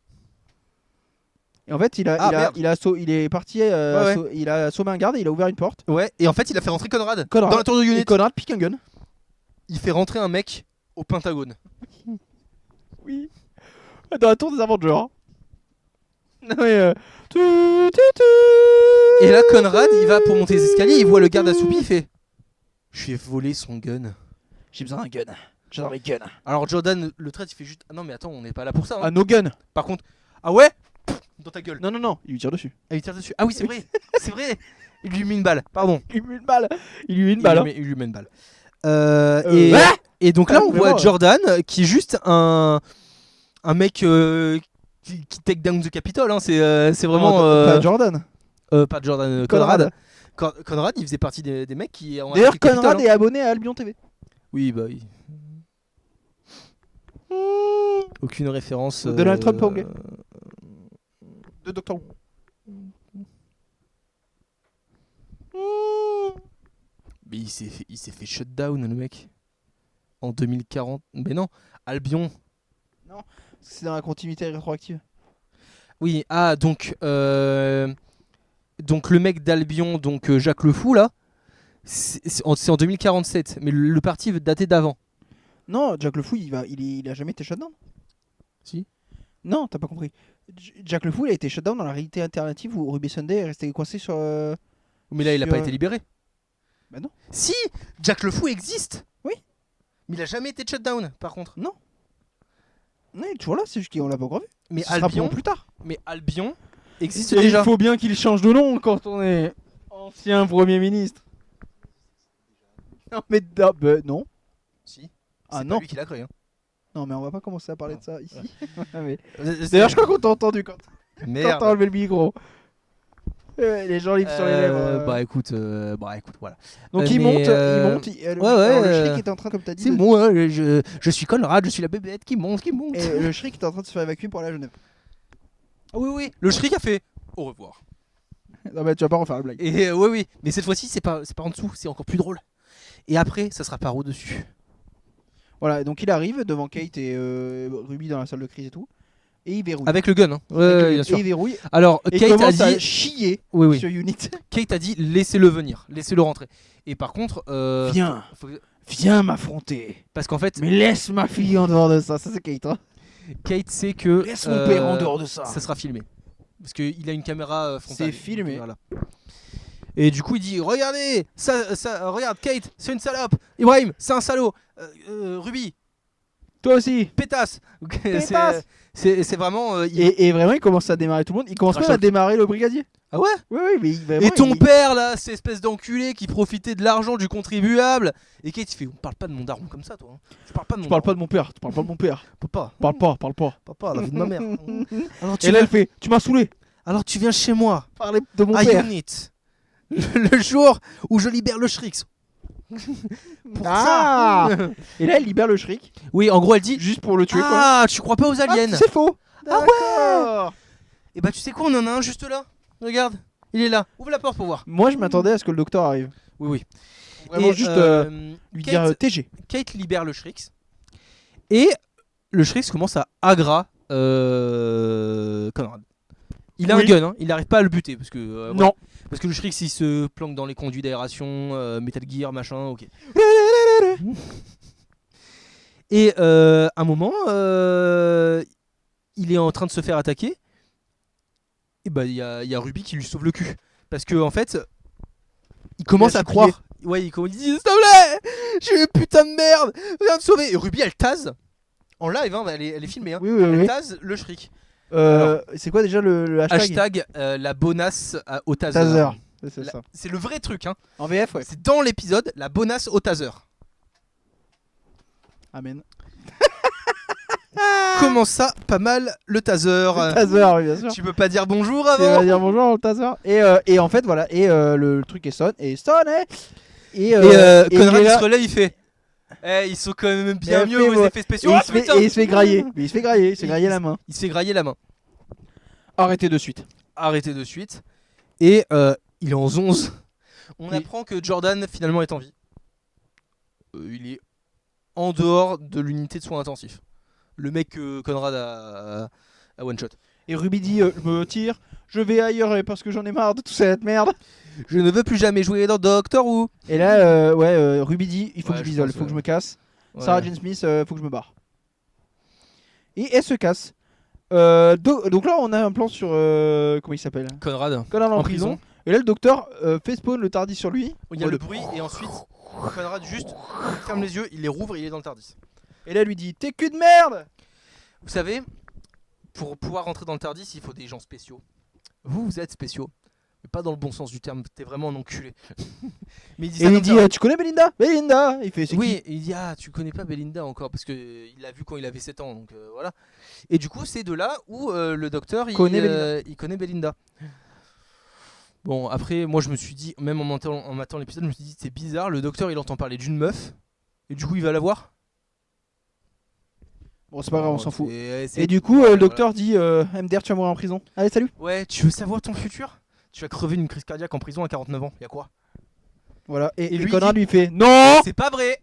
Et en fait, il est parti, il a assommé un garde et il a ouvert une porte. Ouais. Et en fait, il a fait rentrer Conrad. Dans la tour de Unit. Et Conrad pique un gun. Il fait rentrer un mec au Pentagone. Oui. Dans la tour des Avengers. Hein. Non mais. Et là, Conrad, il va pour monter les escaliers, il voit le garde assoupi, il fait. Je lui ai volé son gun. J'ai besoin d'un gun. J'adore les guns. Alors Jordan, le traite, il fait juste. Ah non, mais attends, on n'est pas là pour ça. Hein. Ah, no gun. Par contre, ah ouais, dans ta gueule. Non, il lui tire dessus. Ah, il tire dessus. Ah oui, c'est vrai, c'est vrai. Il lui met une balle, pardon. Il lui met une balle. Il lui met une balle. Et donc là, on mais voit bon, Jordan qui est juste un mec qui take down the Capitol. Hein. C'est vraiment. Pas Jordan. Pas Jordan, Conrad. Conrad, il faisait partie des mecs qui ont. D'ailleurs, attaqué le Conrad Capitole, est abonné à Albion TV. Oui, bah oui. Aucune référence. De Donald Trump anglais. De Dr. Who. Mais il s'est fait shut down, le mec. En 2040. Mais non, Albion. C'est dans la continuité rétroactive. Oui, donc le mec d'Albion, donc Jacques Le Fou, là, c'est en 2047. Mais le parti veut dater d'avant. Non, Jack le Fou, il a jamais été shutdown. Si. Non, t'as pas compris. Jack le Fou, il a été shutdown dans la réalité alternative où Ruby Sunday est resté coincé sur Mais là, il a Sur- pas été libéré. Bah non. Si, Jack le Fou existe. Oui. Mais il a jamais été shutdown, par contre. Non, il est toujours là, c'est juste qu'on l'a pas encore vu. Mais Ce sera Albion, pour plus tard. existe Et déjà. il faut bien qu'il change de nom quand on est ancien Premier ministre. Non, mais non. Si. Ah C'est non. pas lui qui l'a créé. Hein. Non, mais on va pas commencer à parler de ça ici. Mais- D'ailleurs, D'ailleurs, je crois qu'on t'a entendu quand t'as merde. enlevé le micro. Les gens livrent sur les lèvres. Bah écoute, voilà. Donc il mais, monte, ouais, alors, le ouais, Shriek est en train, comme t'as dit, C'est moi, je suis Conrad, je suis la bébête qui monte. et le Shriek est en train de se faire évacuer pour aller à Genève. Ah oui. Le Shriek a fait au revoir. Non, mais tu vas pas refaire la blague. Et oui. Mais cette fois-ci, c'est pas en dessous, c'est encore plus drôle. Et après, ça sera par au-dessus. Voilà, donc il arrive devant Kate et Ruby dans la salle de crise et tout, et il verrouille. Avec le gun, hein. Avec Bien sûr. Et il verrouille. Alors, Et il Kate a commence à dit. chier Oui. sur Unit. Kate a dit laissez-le venir, laissez-le rentrer. Et par contre. Viens, faut- viens m'affronter. Parce qu'en fait, Mais laisse ma fille en dehors de ça. Ça, c'est Kate. Hein. Kate sait que. Laisse mon père en dehors de ça. Ça sera filmé. Parce qu'il a une caméra frontale. C'est filmé. Voilà. Et du coup, il dit regardez, regarde, Kate, c'est une salope. Ibrahim, c'est un salaud. Ruby, Toi aussi. pétasse. Pétasse. C'est vraiment. Et vraiment, il commence à démarrer tout le monde. Il commence Crash même à out. démarrer le brigadier. Ah ouais. Oui, mais vraiment, Et ton père là, cette espèce d'enculé qui profitait de l'argent du contribuable. Et Kate, il fait on parle pas de mon daron comme ça, toi. Hein. Tu parles pas de mon Tu parles pas daron. de mon père. Tu parles pas de mon père. Papa, Parle pas. papa, la vie de ma mère. Alors Et là, elle fait tu m'as saoulé. tu viens chez moi. Parler de mon à père. Unit. Le jour où je libère le Shrix. Pour Ah. ça. Et là, elle libère le Shriek Oui, en gros, elle dit juste pour le tuer. Quoi. ah, tu crois pas aux aliens. C'est faux. Ah ouais. D'accord. Et bah tu sais quoi, on en a un juste là. Regarde, il est là. Ouvre la porte pour voir. Moi, je m'attendais à ce que le docteur arrive. Oui. Vraiment Et, juste lui Kate, dire TG. Kate libère le Shrix. Et le Shrix commence à agra Conrad. Il a un Oui. gun, hein. Il n'arrive pas à le buter parce que voilà. Non. Parce que le Shrix il se planque dans les conduits d'aération, Metal Gear, machin, ok. Et à un moment, il est en train de se faire attaquer. Et bah il y a Ruby qui lui sauve le cul. Parce que en fait, il commence a à supplié. croire. Ouais, il dit s'il te plaît, j'ai une putain de merde, viens me sauver. Et Ruby elle tase en live, hein, elle est filmée. Hein. Oui, oui, Elle oui. tase le Shriek. C'est quoi déjà le hashtag, Hashtag la bonasse au taser. Taser. C'est La- ça. C'est le vrai truc. Hein. En VF, ouais. C'est dans l'épisode la bonasse au taser. Amen. Comment ça, pas mal le taser. Taser, oui, bien sûr. Tu peux pas dire bonjour Tu avant. vas dire bonjour le taser. Et en fait, voilà. Et le truc est sonné. Et Conrad il il est là, se relève, il fait ils sont quand même bien il mieux fait, aux ouais. effets et spéciaux. il Ah, se fait- putain. et il se fait grailler. Mais il se fait grailler. Il se fait grailler la main. Il se fait grailler la main. Arrêtez de suite. Arrêtez de suite. Et il est en 11. On Oui. apprend que Jordan finalement est en vie. Il est en dehors de l'unité de soins intensifs. Le mec que Conrad a one shot. Et Ruby dit je me tire. Je vais ailleurs parce que j'en ai marre de toute cette merde. Je ne veux plus jamais jouer dans Doctor Who. Et là, Ruby dit il faut Ouais, que je je m'isole. Il pense, faut que je me casse. Ouais. Sarah Jane Smith, faut que je me barre. Et elle se casse. Donc là, on a un plan sur comment il s'appelle Conrad Conrad en prison. Et là, le docteur fait spawn le Tardis sur lui. Il y a le bruit et ensuite Conrad juste ferme les yeux, il les rouvre et il est dans le Tardis. Et là, lui dit t'es cul de merde. Vous savez, pour pouvoir rentrer dans le Tardis, il faut des gens spéciaux. Vous êtes spéciaux, mais pas dans le bon sens du terme. T'es vraiment un enculé. Mais il dit Et ça il comme dit ça. tu connais Belinda Belinda. Il fait c'est Oui, et il dit ah tu connais pas Belinda encore parce que il l'a vu quand il avait 7 ans donc voilà. Et du coup c'est de là où le docteur Connaît il connaît Belinda. Bon après moi je me suis dit même en matant l'épisode je me suis dit c'est bizarre le docteur il entend parler d'une meuf et du coup il va la voir. Bon, c'est pas grave, on s'en fout. C'est- Et du coup, ouais, le docteur dit MDR, tu vas mourir en prison. Allez, salut. voilà. Ouais tu veux savoir ton futur? Tu vas crever d'une crise cardiaque en prison à 49 ans. Y'a quoi? Voilà. Et lui, Conrad dit- lui fait non. C'est pas vrai.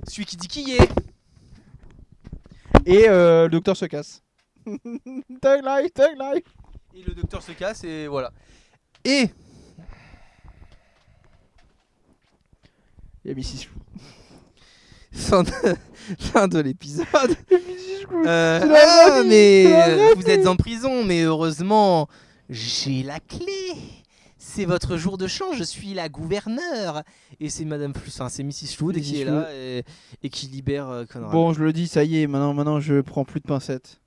Celui qui dit qui y est. Et le docteur se casse. Tag life, tag life. Et le docteur se casse et voilà. Et Il y a Mrs. Chou. fin de l'épisode. Mrs. Chou. Ah, Tu l'as mais tu l'as vous êtes en prison, mais heureusement, j'ai la clé. c'est votre jour de chance, je suis la gouverneure. Et c'est Madame Flood, enfin c'est Mrs. Flood qui est là et qui libère Conrad. Bon, je le dis, ça y est, maintenant je prends plus de pincettes.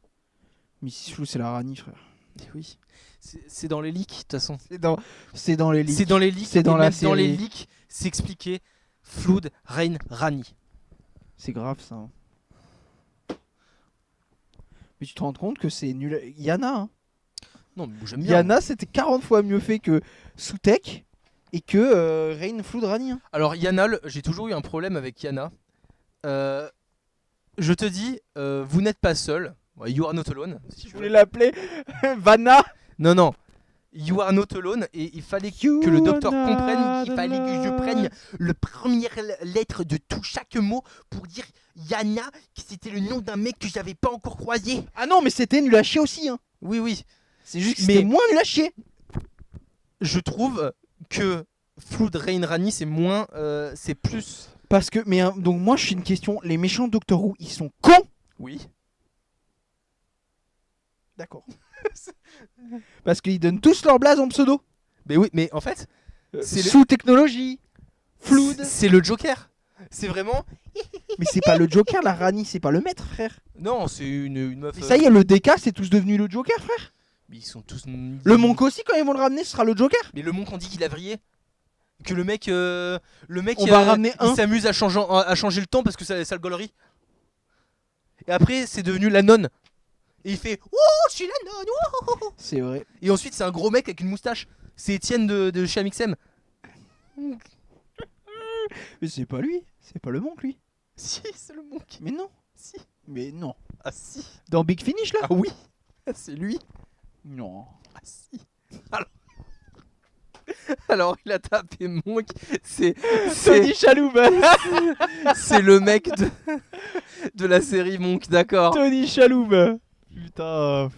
Mrs. Flood, c'est la Rani, frère. Et oui, c'est dans les leaks, de toute façon. C'est dans les leaks. C'est dans les leaks, C'est dans et la même série. dans les leaks, c'est expliqué. Flood, Reine, Rani. C'est grave, ça. Mais tu te rends compte que c'est nul. Yana, hein. Non, mais j'aime bien. Yana, c'était 40 fois mieux fait que Sutek et que Rain Flood Rani. Hein. Alors Yana, j'ai toujours eu un problème avec Yana. Je te dis, vous n'êtes pas seul. You are not alone. Si Je voulais l'appeler Vanna. Non. You are not alone. Et il fallait que le docteur comprenne qu'il fallait que je prenne le première lettre de tout chaque mot pour dire Yana, que c'était le nom d'un mec que j'avais pas encore croisé. Ah non, mais c'était nul à chier aussi. Hein. Oui. C'est juste que c'était moins nul à chier. Je trouve que Flood, Rain, Rani, c'est moins, c'est plus. Parce que, donc moi je suis une question. Les méchants Doctor Who, ils sont cons. Oui. D'accord. Parce qu'ils donnent tous leur blaze en pseudo. Mais oui, mais en fait, c'est sous technologie, Flood. C'est le Joker. C'est vraiment. Mais c'est pas le Joker, la Rani, c'est pas le maître, frère. Non, c'est une meuf. Mais ça y est, le DK, c'est tous devenu le Joker, frère. Mais ils sont tous. Le Monk aussi, quand ils vont le ramener, ce sera le Joker. Mais le Monk, on dit qu'il a vrillé. Que le mec, on va ramener il s'amuse à changer le temps parce que ça le gaulerie. Et après, c'est devenu la nonne. Et il fait « Oh, je suis la nonne oh !» C'est vrai. Et ensuite, c'est un gros mec avec une moustache. C'est Étienne de chez Amixem. Mais c'est pas lui. C'est pas le Monk, lui. Si, c'est le Monk. Mais non. Si. Mais non. Ah si. Dans Big Finish, là. Ah oui. C'est lui. Non. Ah si. Alors il a tapé Monk. C'est Tony Shalhoub. c'est le mec de la série Monk, d'accord. Tony Shalhoub. Putain.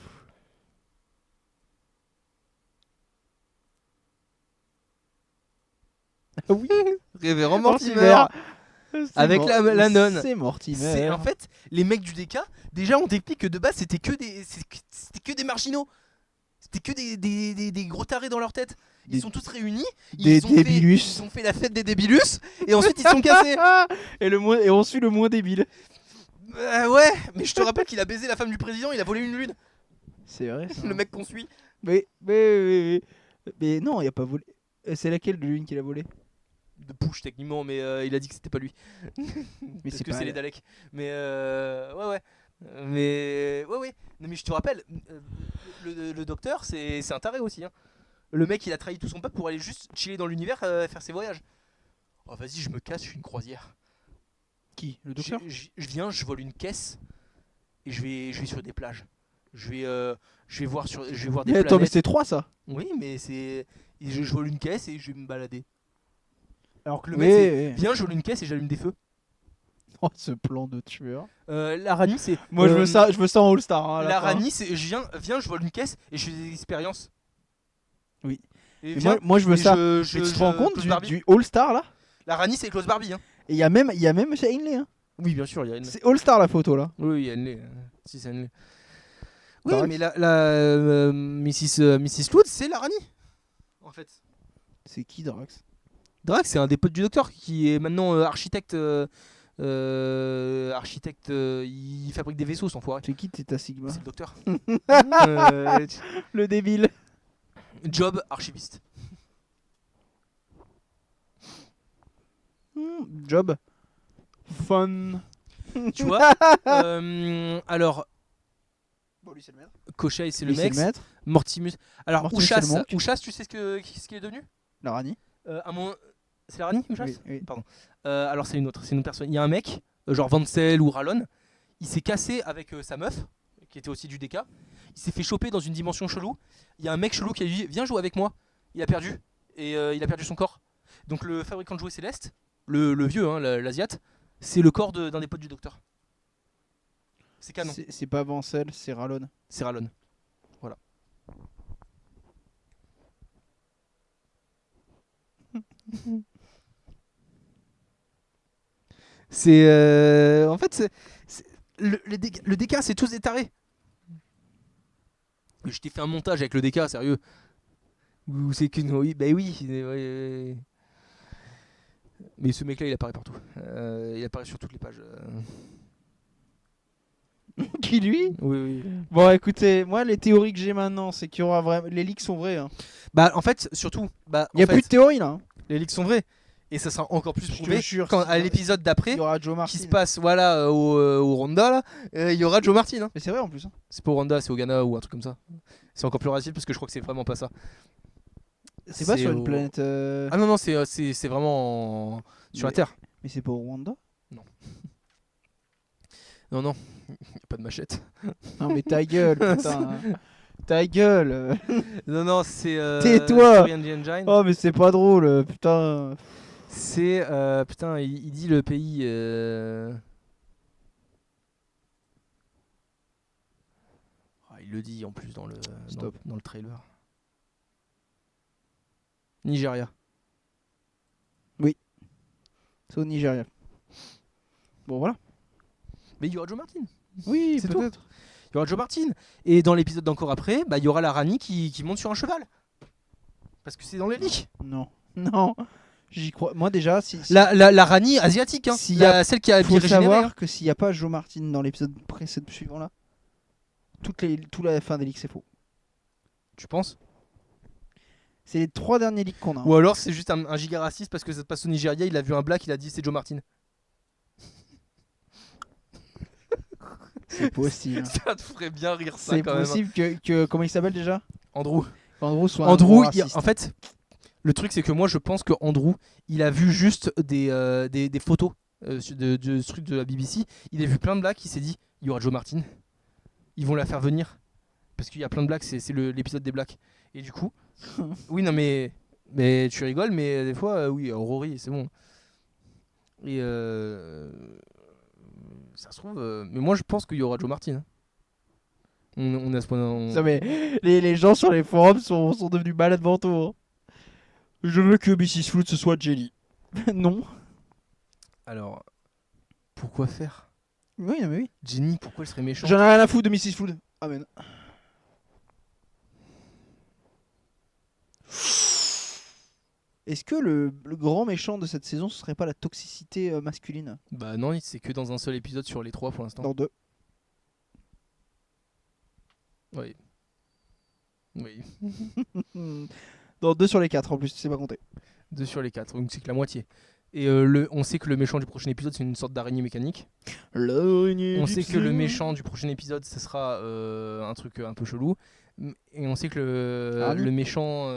Ah oui. Révérend Mortimer. Avec la nonne. C'est Mortimer. En fait, les mecs du DK, déjà on t'explique que de base c'était que des marginaux. C'était que des gros tarés dans leur tête. Ils sont tous réunis. Ils ont fait la fête des débilus. Et ensuite ils sont cassés. Et on suit le moins débile. Ouais, mais je te rappelle qu'il a baisé la femme du président, il a volé une lune. C'est vrai ça. Le mec qu'on suit. Mais non, il a pas volé. C'est laquelle de lune qu'il a volé? De Push techniquement, mais il a dit que c'était pas lui. Mais parce que c'est les Daleks. Mais ouais. Mais ouais. Non mais je te rappelle, le docteur c'est un taré aussi. Hein. Le mec il a trahi tout son peuple pour aller juste chiller dans l'univers, faire ses voyages. Oh vas-y, je me casse, je suis une croisière. Qui? Le docteur? Je viens, je vole une caisse et je vais sur des plages. Je vais voir des planètes. Attends, mais c'est 3 ça. Oui, mais je vole une caisse et je vais me balader. Alors que le Oui, mec oui. viens, je vole une caisse et j'allume des feux. Oh, ce plan de tueur. La Rani c'est. Moi je veux ça en All-Star. Hein, la Rani c'est je viens, je vole une caisse et je fais des expériences. Oui. Et moi je veux ça. Mais tu te rends compte Close du All-Star là? La Rani c'est Close Barbie. Hein. Et il y a même Ainley. Hein. Oui, bien sûr, il y a une. C'est All-Star la photo là. Oui, il y a une. Si c'est une. Oui, Drax. mais la Mrs. Flood c'est la Rani. En fait. C'est qui Drax? Drax c'est un des potes du docteur qui est maintenant architecte. Il fabrique des vaisseaux, sans foirer. C'est qui Theta Sigma? C'est le docteur. Le débile. Job archiviste. Job. Fun. Tu vois. Alors. Bon, lui c'est le maître. Koshai c'est Lui, le mec. Mortimus. Alors Mortimus, c'est le monk. Ouchas, tu sais ce qu'il est devenu? La Rani. C'est la Rani, Ouchas? Oui. Pardon. Alors c'est une autre personne. Il y a un mec, genre Vansel ou Rallon, il s'est cassé avec sa meuf, qui était aussi du DK. Il s'est fait choper dans une dimension chelou. Il y a un mec chelou qui a dit viens jouer avec moi. Il a perdu. Et il a perdu son corps. Donc le fabricant de jouets céleste, le vieux, hein, l'Asiate, c'est le corps d'un des potes du docteur. C'est canon. C'est pas Vancel, c'est Rallon. C'est Rallon. Voilà. C'est en fait le DK c'est tous des tarés. Je t'ai fait un montage avec le DK, sérieux. Ou c'est qu'une. Oui, bah oui. Ouais. Mais ce mec-là, il apparaît partout. Il apparaît sur toutes les pages. Qui lui? Oui. Bon, écoutez, moi les théories que j'ai maintenant, c'est qu'il y aura vraiment. Les leaks sont vrais. Hein. Bah, en fait, surtout. Bah, Il y a plus de théories là. Hein. Les leaks sont vrais. Et ça sera encore plus Je te prouvé jure, quand, à il l'épisode d'après, y aura Joe qui Martin. se passe voilà, au Rwanda, là, il y aura Joe Martin. Hein. Mais c'est vrai en plus. Hein. C'est pas au Rwanda, c'est au Ghana ou un truc comme ça. C'est encore plus raciste parce que je crois que c'est vraiment pas ça. C'est pas sur une planète. Ah non, c'est vraiment sur la Terre. Mais c'est pas au Rwanda? Non, y a pas de machette. Non, mais ta gueule, putain. Ta gueule. Non, c'est. Tais-toi. Story Engine. Oh, mais c'est pas drôle, putain. C'est. Putain, il dit le pays. Il le dit en plus dans le trailer. Nigeria. C'est au Nigeria. Bon, voilà. Mais il y aura Joe Martin. Oui, c'est peut-être. Il y aura Joe Martin. Et dans l'épisode d'encore après, bah, il y aura la Rani qui monte sur un cheval. Parce que c'est dans les leaks. Non. J'y crois. Moi, déjà, si La Rani asiatique, hein. Celle qui a faut bien régénéré. savoir que s'il n'y a pas Joe Martin dans l'épisode précédent suivant là, toute la fin des leaks, c'est faux. Tu penses? C'est les 3 derniers leaks qu'on a. Hein. Ou alors c'est juste un giga raciste parce que ça se passe au Nigeria, il a vu un black, il a dit c'est Joe Martin. C'est possible. Ça te ferait bien rire ça C'est quand même. possible que. Comment il s'appelle déjà? Andrew. Andrew soit Andrew, un gros raciste. en fait, le truc c'est que moi je pense que Andrew, il a vu juste des photos de trucs de la BBC. Il a vu plein de blacks, il s'est dit il y aura Joe Martin. Ils vont la faire venir. Parce qu'il y a plein de blacks, c'est l'épisode des blacks. Et du coup, oui, non mais tu rigoles, mais des fois, oui, Rory, c'est bon. Et ça se trouve, mais moi je pense qu'il y aura Joe Martin. Hein. On a ce point. Non, mais les gens sur les forums sont devenus malades mentaux. Hein. Je veux que Mrs. Flood ce soit Jelly. Non. Alors, pourquoi faire? Oui, non, mais oui. Jenny, pourquoi elle serait méchante? J'en ai rien à foutre de Mrs. Flood. Amen. Est-ce que le grand méchant de cette saison, ce serait pas la toxicité masculine? Bah non, c'est que dans un seul épisode sur les 3 pour l'instant. Dans 2. Oui. Dans 2 sur les 4 en plus, c'est pas compté. 2 sur les 4, donc c'est que la moitié. Et on sait que le méchant du prochain épisode, c'est une sorte d'araignée mécanique. On sait que le méchant du prochain épisode, ce sera un truc un peu chelou. Et on sait que le méchant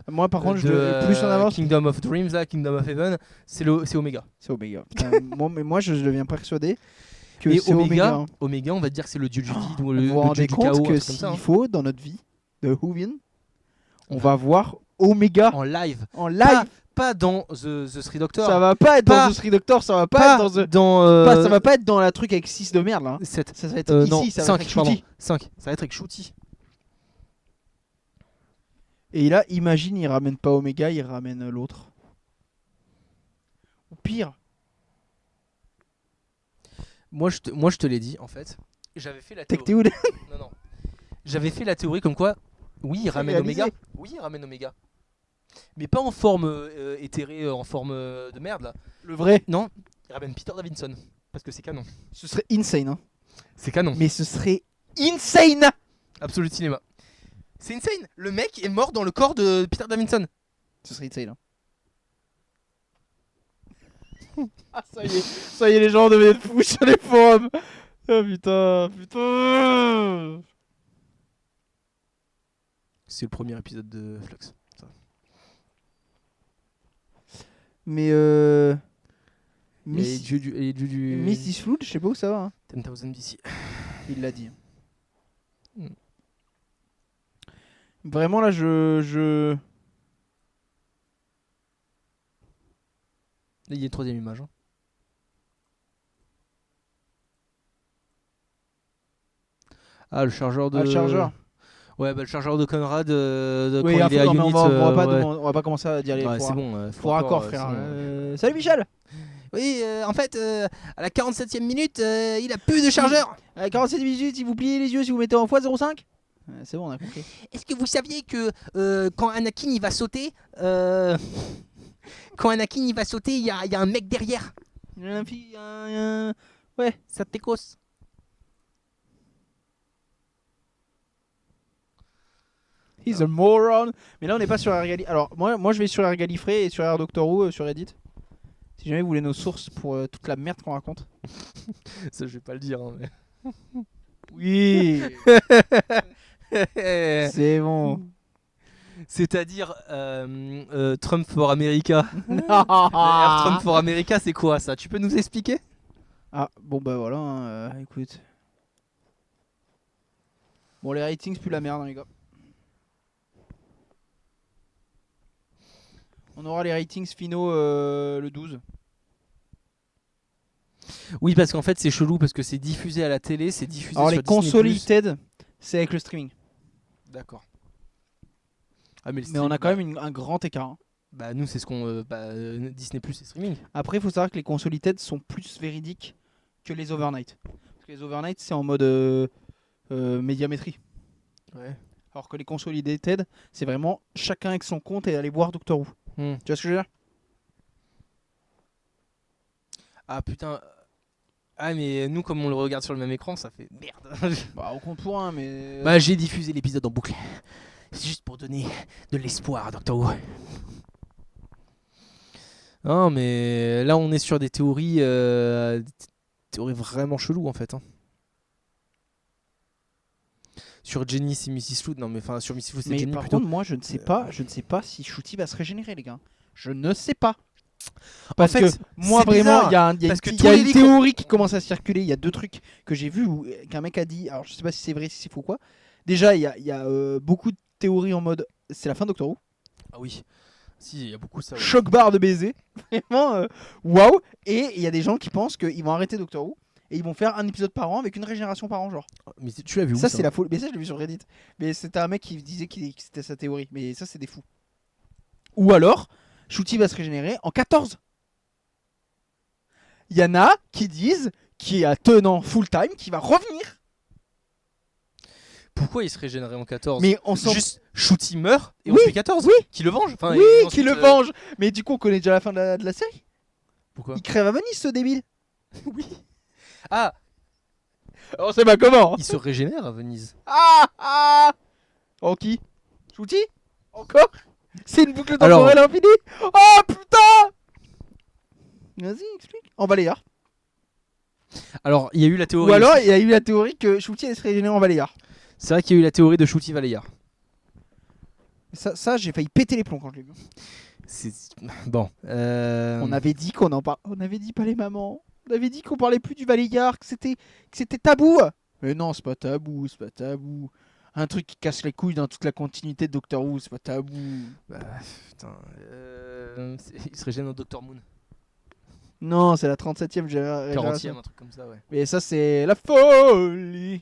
moi par contre je le plus en avance Kingdom of Dreams là, Kingdom of Heaven, c'est Omega. C'est Omega. moi je deviens persuadé que et c'est Omega. Omega, on va dire que c'est le dieu du vide ou le vous vous rendez dieu du compte chaos, que s'il faut dans notre vie de Whovin, on va voir Omega en live. Pas dans The Three Doctor. Ça va pas être dans The Three Doctor, ça va pas être ça va pas être dans la truc avec 6 de merde là. 7. Ça va être ici, ça va être avec Shooty. 5. Ça va être avec Shooty. Et là, imagine, il ramène pas Omega, il ramène l'autre. Ou pire. Moi, je te l'ai dit, en fait. J'avais fait la théorie. Non. J'avais fait la théorie comme quoi, oui, il ramène Omega. Oui, il ramène Omega. Mais pas en forme éthérée, en forme de merde, là. Le vrai. Non, il ramène Peter Davidson. Parce que c'est canon. Ce serait insane, hein. C'est canon. Mais ce serait insane. Absolute cinéma. C'est insane. Le mec est mort dans le corps de Peter Davidson. Ce serait insane. Hein. Ah, ça y est, les gens deviennent fous sur les forums. Oh putain. C'est le premier épisode de Flux. Ça. Mais Mrs. Flood, je sais pas où ça va. Hein. 10,000 BC. Il l'a dit. Vraiment là, je... Là, il y a une troisième image. Hein. Ah, le chargeur de... Ah, le chargeur. Ouais, bah le chargeur de Conrad oui, quand il est à Unit. On va pas commencer à dire les c'est bon. Faut raccord, frère. Salut Michel. Oui, en fait, à la 47e minute, il a plus de chargeur. À la 47e minute, si vous pliez les yeux, si vous mettez en x 0,5. C'est bon, on a compris. Est-ce que vous saviez que quand Anakin il va sauter, il y a un mec derrière. Ouais. Ça t'écosse. He's a moron. Mais là, on n'est pas sur Ergali. Alors, moi, je vais sur Ergalifré et sur Air Doctor Who sur Reddit. Si jamais vous voulez nos sources pour toute la merde qu'on raconte. Ça, je vais pas le dire. Hein, mais... Oui. C'est bon. C'est-à-dire Trump for America. Trump for America, c'est quoi ça? Tu peux nous expliquer? Ah, bon bah voilà, hein, écoute. Bon, les ratings puent la merde, hein, les gars. On aura les ratings finaux le 12. Oui, parce qu'en fait, c'est chelou parce que c'est diffusé à la télé, c'est diffusé Alors, sur les Disney+. consolidated, c'est avec le streaming. D'accord. Ah, mais on a quand même un grand écart. Hein. Bah, nous, c'est ce qu'on. Disney+, c'est streaming. Après, il faut savoir que les consolidated sont plus véridiques que les overnight. Parce que les overnight, c'est en mode médiamétrie. Ouais. Alors que les consolidated, c'est vraiment chacun avec son compte et aller voir Doctor Who. Tu vois ce que je veux dire? Ah putain. Ah, mais nous, comme on le regarde sur le même écran, ça fait merde. Bah, on compte pour un, mais. Bah, j'ai diffusé l'épisode en boucle. C'est juste pour donner de l'espoir à Doctor Who. Non, mais là, on est sur des théories vraiment cheloues en fait. Hein. Sur Jenny, c'est Mrs. Flood. Non, mais enfin, sur Mrs. Flood, c'est Jenny par plutôt. contre, moi, je ne sais pas si Shooty va se régénérer, les gars. Je ne sais pas. Parce en fait, que moi, vraiment, il y a une théorie qui commence à circuler. Il y a 2 trucs que j'ai vus qu'un mec a dit. Alors, je sais pas si c'est vrai, si c'est faux ou quoi. Déjà, il y a beaucoup de théories en mode c'est la fin de Doctor Who. Ah oui. Si, il y a beaucoup ça. Ouais. Choc barre de baiser. Vraiment, waouh. Et il y a des gens qui pensent qu'ils vont arrêter Doctor Who. Et ils vont faire un épisode par an avec une régénération par an, genre. Mais tu l'as vu où Ça, c'est la folie. Mais ça, je l'ai vu sur Reddit. Mais c'était un mec qui disait que c'était sa théorie. Mais ça, c'est des fous. Ou alors, Shooty va se régénérer en 14. Il y en a qui disent qu'il y a tenant full time qui va revenir. Pourquoi il se régénérait en 14? Mais on s'en... Juste Shooty meurt et Oui, on fait 14. oui. Qui le venge. Enfin, oui, ensuite, qui le venge. Mais du coup, on connaît déjà la fin de la série. Pourquoi? Il crève à Venise, ce débile. Oui. Ah, on sait pas comment. il se régénère à Venise. Oh, qui? Shooty? Encore? C'est une boucle temporelle infinie. Oh putain. Vas-y, explique. En Baléar. Alors, il y a eu la théorie. Ou alors, il y a eu la théorie que Shooty allait se régénérer en Baléar. C'est vrai qu'il y a eu la théorie de Shooty Valeyard. Ça, j'ai failli péter les plombs quand je l'ai vu. Bon. On avait dit qu'on en parle. On avait dit pas les mamans. On avait dit qu'on parlait plus du Valeyard, que c'était tabou. Mais non, c'est pas tabou, c'est pas tabou. Un truc qui casse les couilles dans toute la continuité de Doctor Who, c'est pas tabou. Bah, putain. Il se régénère dans Doctor Moon. Non, c'est la 37e génération. 40e, un truc comme ça, ouais. Mais ça, c'est la folie.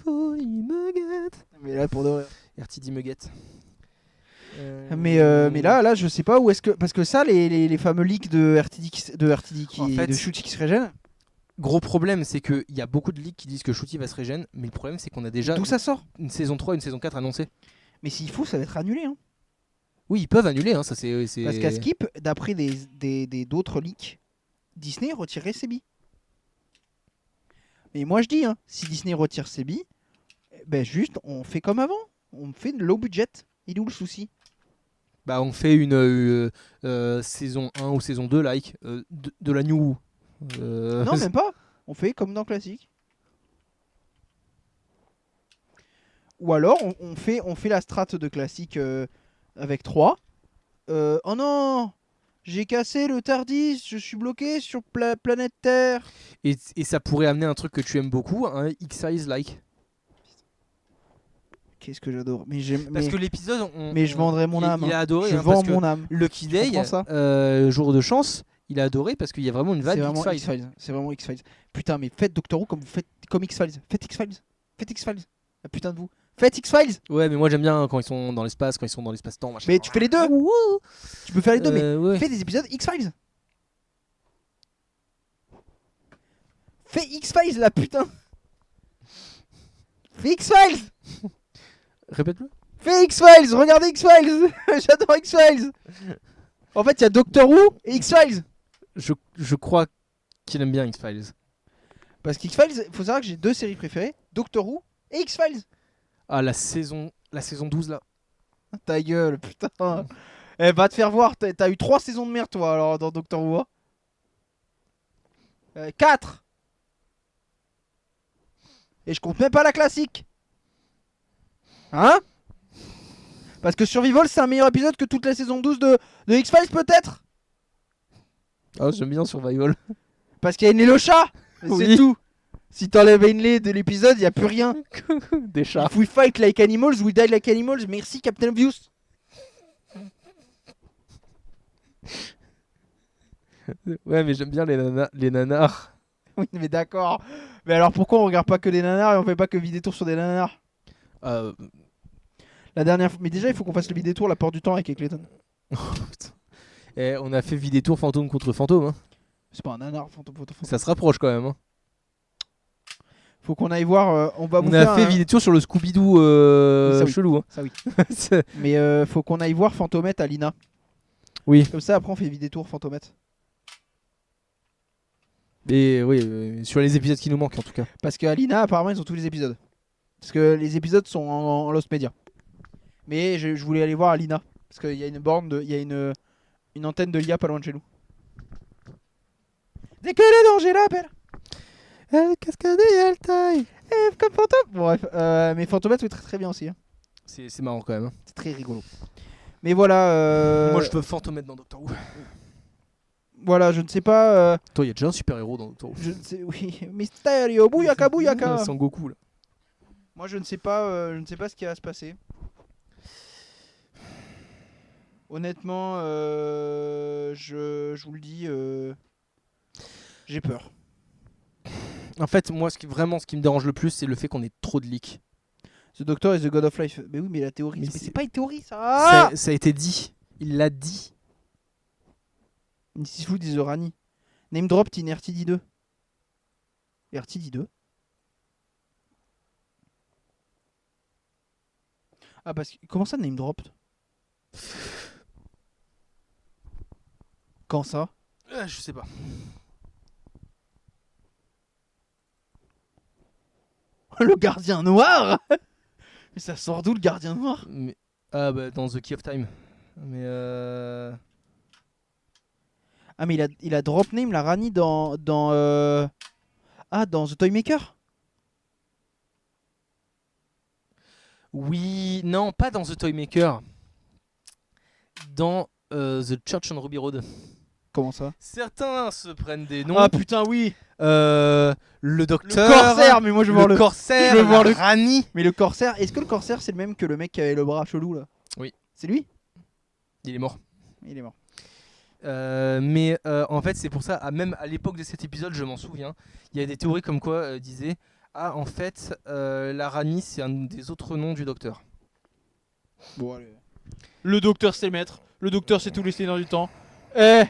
Folie me guette. Mais là, pour de vrai. RTD me guette. Mais là, je sais pas où est-ce que. Parce que ça, les fameux leaks de RTD En fait, de Shooty qui se régène. Gros problème, c'est qu'il y a beaucoup de leaks qui disent que Shooty va se régénérer, mais le problème, c'est qu'on a déjà D'où ça sort? une saison 3 et une saison 4 annoncées. Mais s'il faut, ça va être annulé. Hein. Oui, ils peuvent annuler, hein, ça c'est. Parce qu'à Skip, d'après d'autres leaks, Disney retirerait ses billes. Mais moi je dis, hein, si Disney retire ses billes, ben juste on fait comme avant. On fait de low budget. Il est où le souci? Bah, on fait une saison 1 ou saison 2, like, de la New Who. Non, même pas. On fait comme dans Classique. Ou alors on fait la strat de Classique avec 3. Oh non, j'ai cassé le Tardis, je suis bloqué sur planète Terre. Et ça pourrait amener un truc que tu aimes beaucoup, un X-Files like. Qu'est-ce que j'adore. Parce que l'épisode, mais je vendrais mon âme. Il a adoré. Je vends mon âme. Lucky Day, jour de chance, il a adoré parce qu'il y a vraiment une vibe X-Files. C'est vraiment X-Files. Putain, mais faites Doctor Who comme vous faites comme X-Files. Faites X-Files. Faites X-Files. La putain de vous. Faites X-Files. Ouais, mais moi j'aime bien quand ils sont dans l'espace, quand ils sont dans l'espace-temps. Machin. Mais tu fais les deux. Tu peux faire les deux, mais ouais. fais des épisodes X-Files. Fais X-Files, la putain. Fais X-Files. Répète-le. Fais X-Files, regardez X-Files. J'adore X-Files. En fait, il y a Doctor Who et X-Files. Je crois qu'il aime bien X-Files. Parce qu'X-Files, faut savoir que j'ai 2 séries préférées, Doctor Who et X-Files. Ah, la saison 12 là. Ta gueule, putain. Eh, va te faire voir, t'as eu 3 saisons de merde toi alors dans Doctor Who. 4. Et je compte même pas la classique. Hein? Parce que Survival c'est un meilleur épisode que toute la saison 12 de X-Files peut-être? Ah, j'aime bien Survival. Parce qu'il y a Inley le chat. Oui. C'est tout. Si t'enlèves Inley de l'épisode, y a plus rien. Des chats. If we fight like animals, we die like animals. Merci Captain Obvious. Ouais, mais j'aime bien les nanars. Oui, mais d'accord. Mais alors pourquoi on regarde pas que des nanars et on fait pas que vider tour sur des nanars? La dernière fois. Mais déjà, il faut qu'on fasse le vider tour la porte du temps avec Eccleton. Et on a fait Vidétour fantôme contre fantôme. Hein. C'est pas un nanar, fantôme. Ça se rapproche quand même. Hein. Faut qu'on aille voir. On va vous On faire a fait un- Vidétour sur le Scooby-Doo Ça, oui. chelou. Hein. Ça oui. C'est- Mais faut qu'on aille voir Fantomette à Lina. oui. Comme ça, après, on fait vider tour Fantomette. Et oui, sur les épisodes qui nous manquent en tout cas. Parce qu'à Lina, apparemment, ils ont tous les épisodes. Parce que les épisodes sont en Lost Media. Mais je voulais aller voir à Lina. Parce qu'il y a une borne, il y a une antenne de l'IA pas loin de chez nous. Dès que le danger l'appelle. Elle cascade et elle taille. Comme fantôme. Bon, bref, mais Fantomette, oui, très très bien aussi. Hein. C'est marrant quand même. Hein. C'est très rigolo. Mais voilà. Moi je veux fantomètre dans Doctor Who. Voilà, je ne sais pas. Toi, il y a déjà un super-héros dans Doctor Who. Je ne sais. Oui. Mysterio, bouyaka, bouyaka. Sans Goku là. Moi, je ne sais pas. Je ne sais pas ce qui va se passer. Honnêtement, je vous le dis. J'ai peur. En fait, moi, ce qui me dérange le plus, c'est le fait qu'on ait trop de leaks. The Doctor is the God of Life. Mais oui, mais la théorie. Mais Mais c'est- c'est pas une théorie, ça. Ça a été dit. Il l'a dit. Mrs. Food is the Rani. Name dropped in RTD2. RTD2. Ah, parce que. Comment ça, name dropped? Quand ça? Je sais pas. Le gardien noir. Mais ça sort d'où le gardien noir? Mais... Ah bah dans The Key of Time. Mais Ah, mais il a drop name la Rani dans The Toymaker. oui, non, pas dans The Toymaker. Dans The Church on Ruby Road. Comment ça? Certains se prennent des noms. Ah putain, oui. Le Le docteur. corsaire, mais moi je veux voir le le. corsaire. je veux voir la le- Rani. Mais le corsaire, est-ce que le corsaire c'est le même que le mec qui avait le bras chelou là? Oui. C'est lui? Il est mort. Il est mort. Mais en fait, c'est pour ça, même à l'époque de cet épisode, je m'en souviens, il y a des théories comme quoi disaient ah, en fait, la Rani, c'est un des autres noms du docteur. Bon, allez. Le docteur c'est le maître. Le docteur c'est tous les seigneurs du temps. Eh.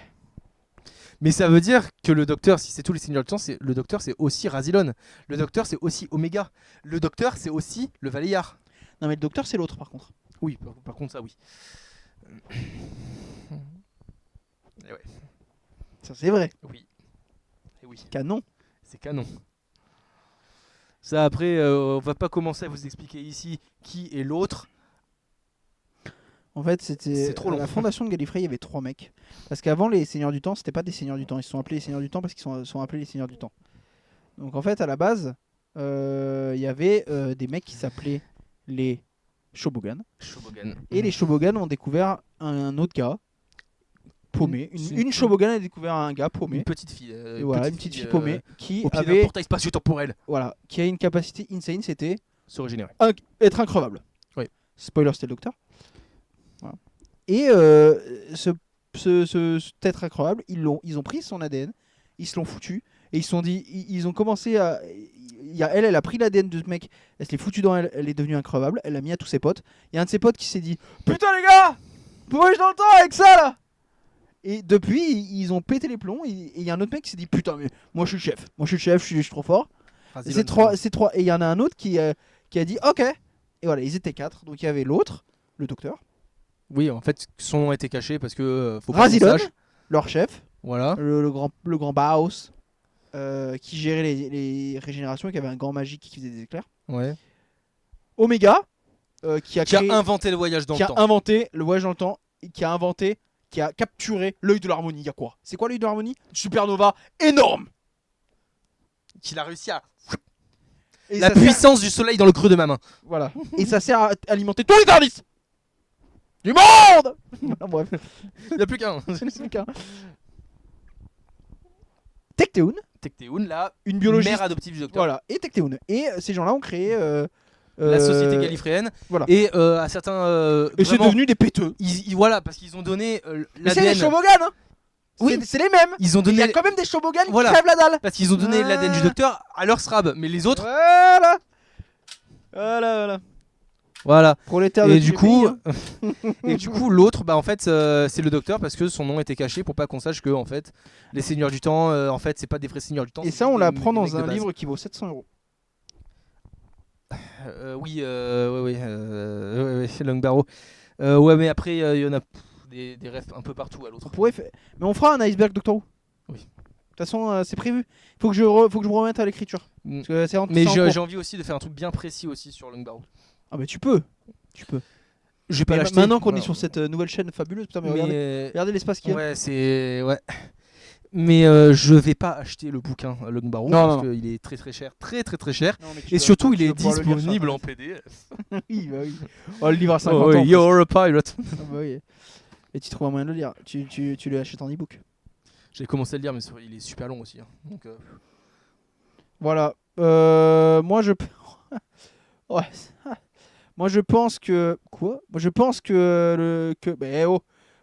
Mais ça veut dire que le docteur, si c'est tous les seigneurs du temps, le docteur, c'est aussi Razilon. Le docteur, c'est aussi Omega. Le docteur, c'est aussi le Valeyard. Non, mais le docteur c'est l'autre par contre. Oui, par contre, ça, oui. Et ouais, Ça c'est vrai. oui. Et oui, Canon. c'est canon. Ça, après, on va pas commencer à vous expliquer ici qui est l'autre. En fait, c'était C'est trop long. à la fondation de Gallifrey, il y avait 3 mecs. Parce qu'avant, les seigneurs du temps, c'était pas des seigneurs du temps. Ils se sont appelés les seigneurs du temps parce qu'ils sont appelés les seigneurs du temps. Donc en fait, à la base, il y avait des mecs qui s'appelaient les Shobogan. Shobogan. Et les Shobogan ont découvert un autre gars paumé. Une Shobogan a découvert un gars paumé. Une petite fille. Et voilà, une petite fille paumée qui Au pied d'un avait, portail spatio-temporel. voilà, qui a une capacité insane, c'était Se régénérer. être increvable. Oui. Spoiler, c'était le docteur. Voilà. Et cet être increvable, ils ont pris son ADN, ils se l'ont foutu, et ils se sont dit, ils ont commencé à... Elle a pris l'ADN de ce mec, elle se l'est foutu dans elle, elle est devenue increvable, elle l'a mis à tous ses potes. Il y a un de ses potes qui s'est dit, putain les gars, vous voyagez dans le temps avec ça là. Et depuis, ils ont pété les plombs, et il y a un autre mec qui s'est dit, putain mais moi je suis le chef, je suis trop fort. Et c'est trois. Et il y en a un autre qui a dit ok. Et voilà, ils étaient 4. Donc il y avait l'autre, le docteur. Oui, en fait, son nom était caché parce que faut pas qu'on Razilon, sache. leur chef. Voilà. Le grand Baos. Qui gérait les régénérations et qui avait un gant magique qui faisait des éclairs. Ouais. Oméga, qui a inventé le voyage dans le temps. Qui a inventé le voyage dans le temps. Qui a capturé l'œil de l'harmonie. Il y a quoi? C'est quoi l'œil de l'harmonie? Supernova énorme. Qu'il a réussi à... Et la puissance du soleil dans le creux de ma main. Voilà. Et ça sert à alimenter tous les TARDIS du monde. Voilà, bref. Il n'y a plus qu'un. Tecteun, là, une biologiste. Mère adoptive du docteur. Voilà, et Tecteun. Et ces gens-là ont créé la société gallifréenne. Voilà. Et à certains. Et c'est devenu des péteux. Voilà, parce qu'ils ont donné Mais c'est l'ADN. les Shobogan, hein. Oui. C'est les mêmes. Ils ont donné. Il y a quand même des Shobogan Voilà. qui crèvent la dalle. Parce qu'ils ont donné l'ADN du docteur à leur SRAB. Mais les autres. Voilà. Prolétaire Et de du tous coup, les pays. et du coup, l'autre, bah en fait, c'est le docteur parce que son nom était caché pour pas qu'on sache que en fait, les seigneurs du temps, en fait, c'est pas des vrais seigneurs du temps. Et c'est ça, on des l'apprend mecs dans de un base. livre qui vaut 700 €. Oui, Long Barrow. Ouais, mais après, il y en a des refs un peu partout à l'autre. On pourrait faire... Mais on fera un iceberg Doctor Who. Oui. De toute façon, c'est prévu. Faut que je me remette à l'écriture. Mm. Parce que c'est Mais c'est en cours. j'ai envie aussi de faire un truc bien précis aussi sur Long Barrow. Ah bah tu peux. Je vais pas Mais l'acheter. maintenant qu'on Voilà. est sur cette nouvelle chaîne fabuleuse, putain, mais Mais, regardez l'espace qu'il y a. ouais, c'est ouais. Mais je vais pas acheter le bouquin Long Barrow Non, parce non. qu'il est très cher, très cher. Non, mais tu Et vas- surtout, il tu est vas pouvoir le lire sur disponible en Internet. PDF. Oui, bah oui. Oh, le livre à 50 Oh, ans. you're a pirate. Ah bah oui. Et tu trouves un moyen de le lire. Tu l'achètes en e-book. J'ai commencé à le lire, mais il est super long aussi. Hein. Donc, Voilà. Moi je. Ouais. Moi je pense que. Quoi? Moi je pense que.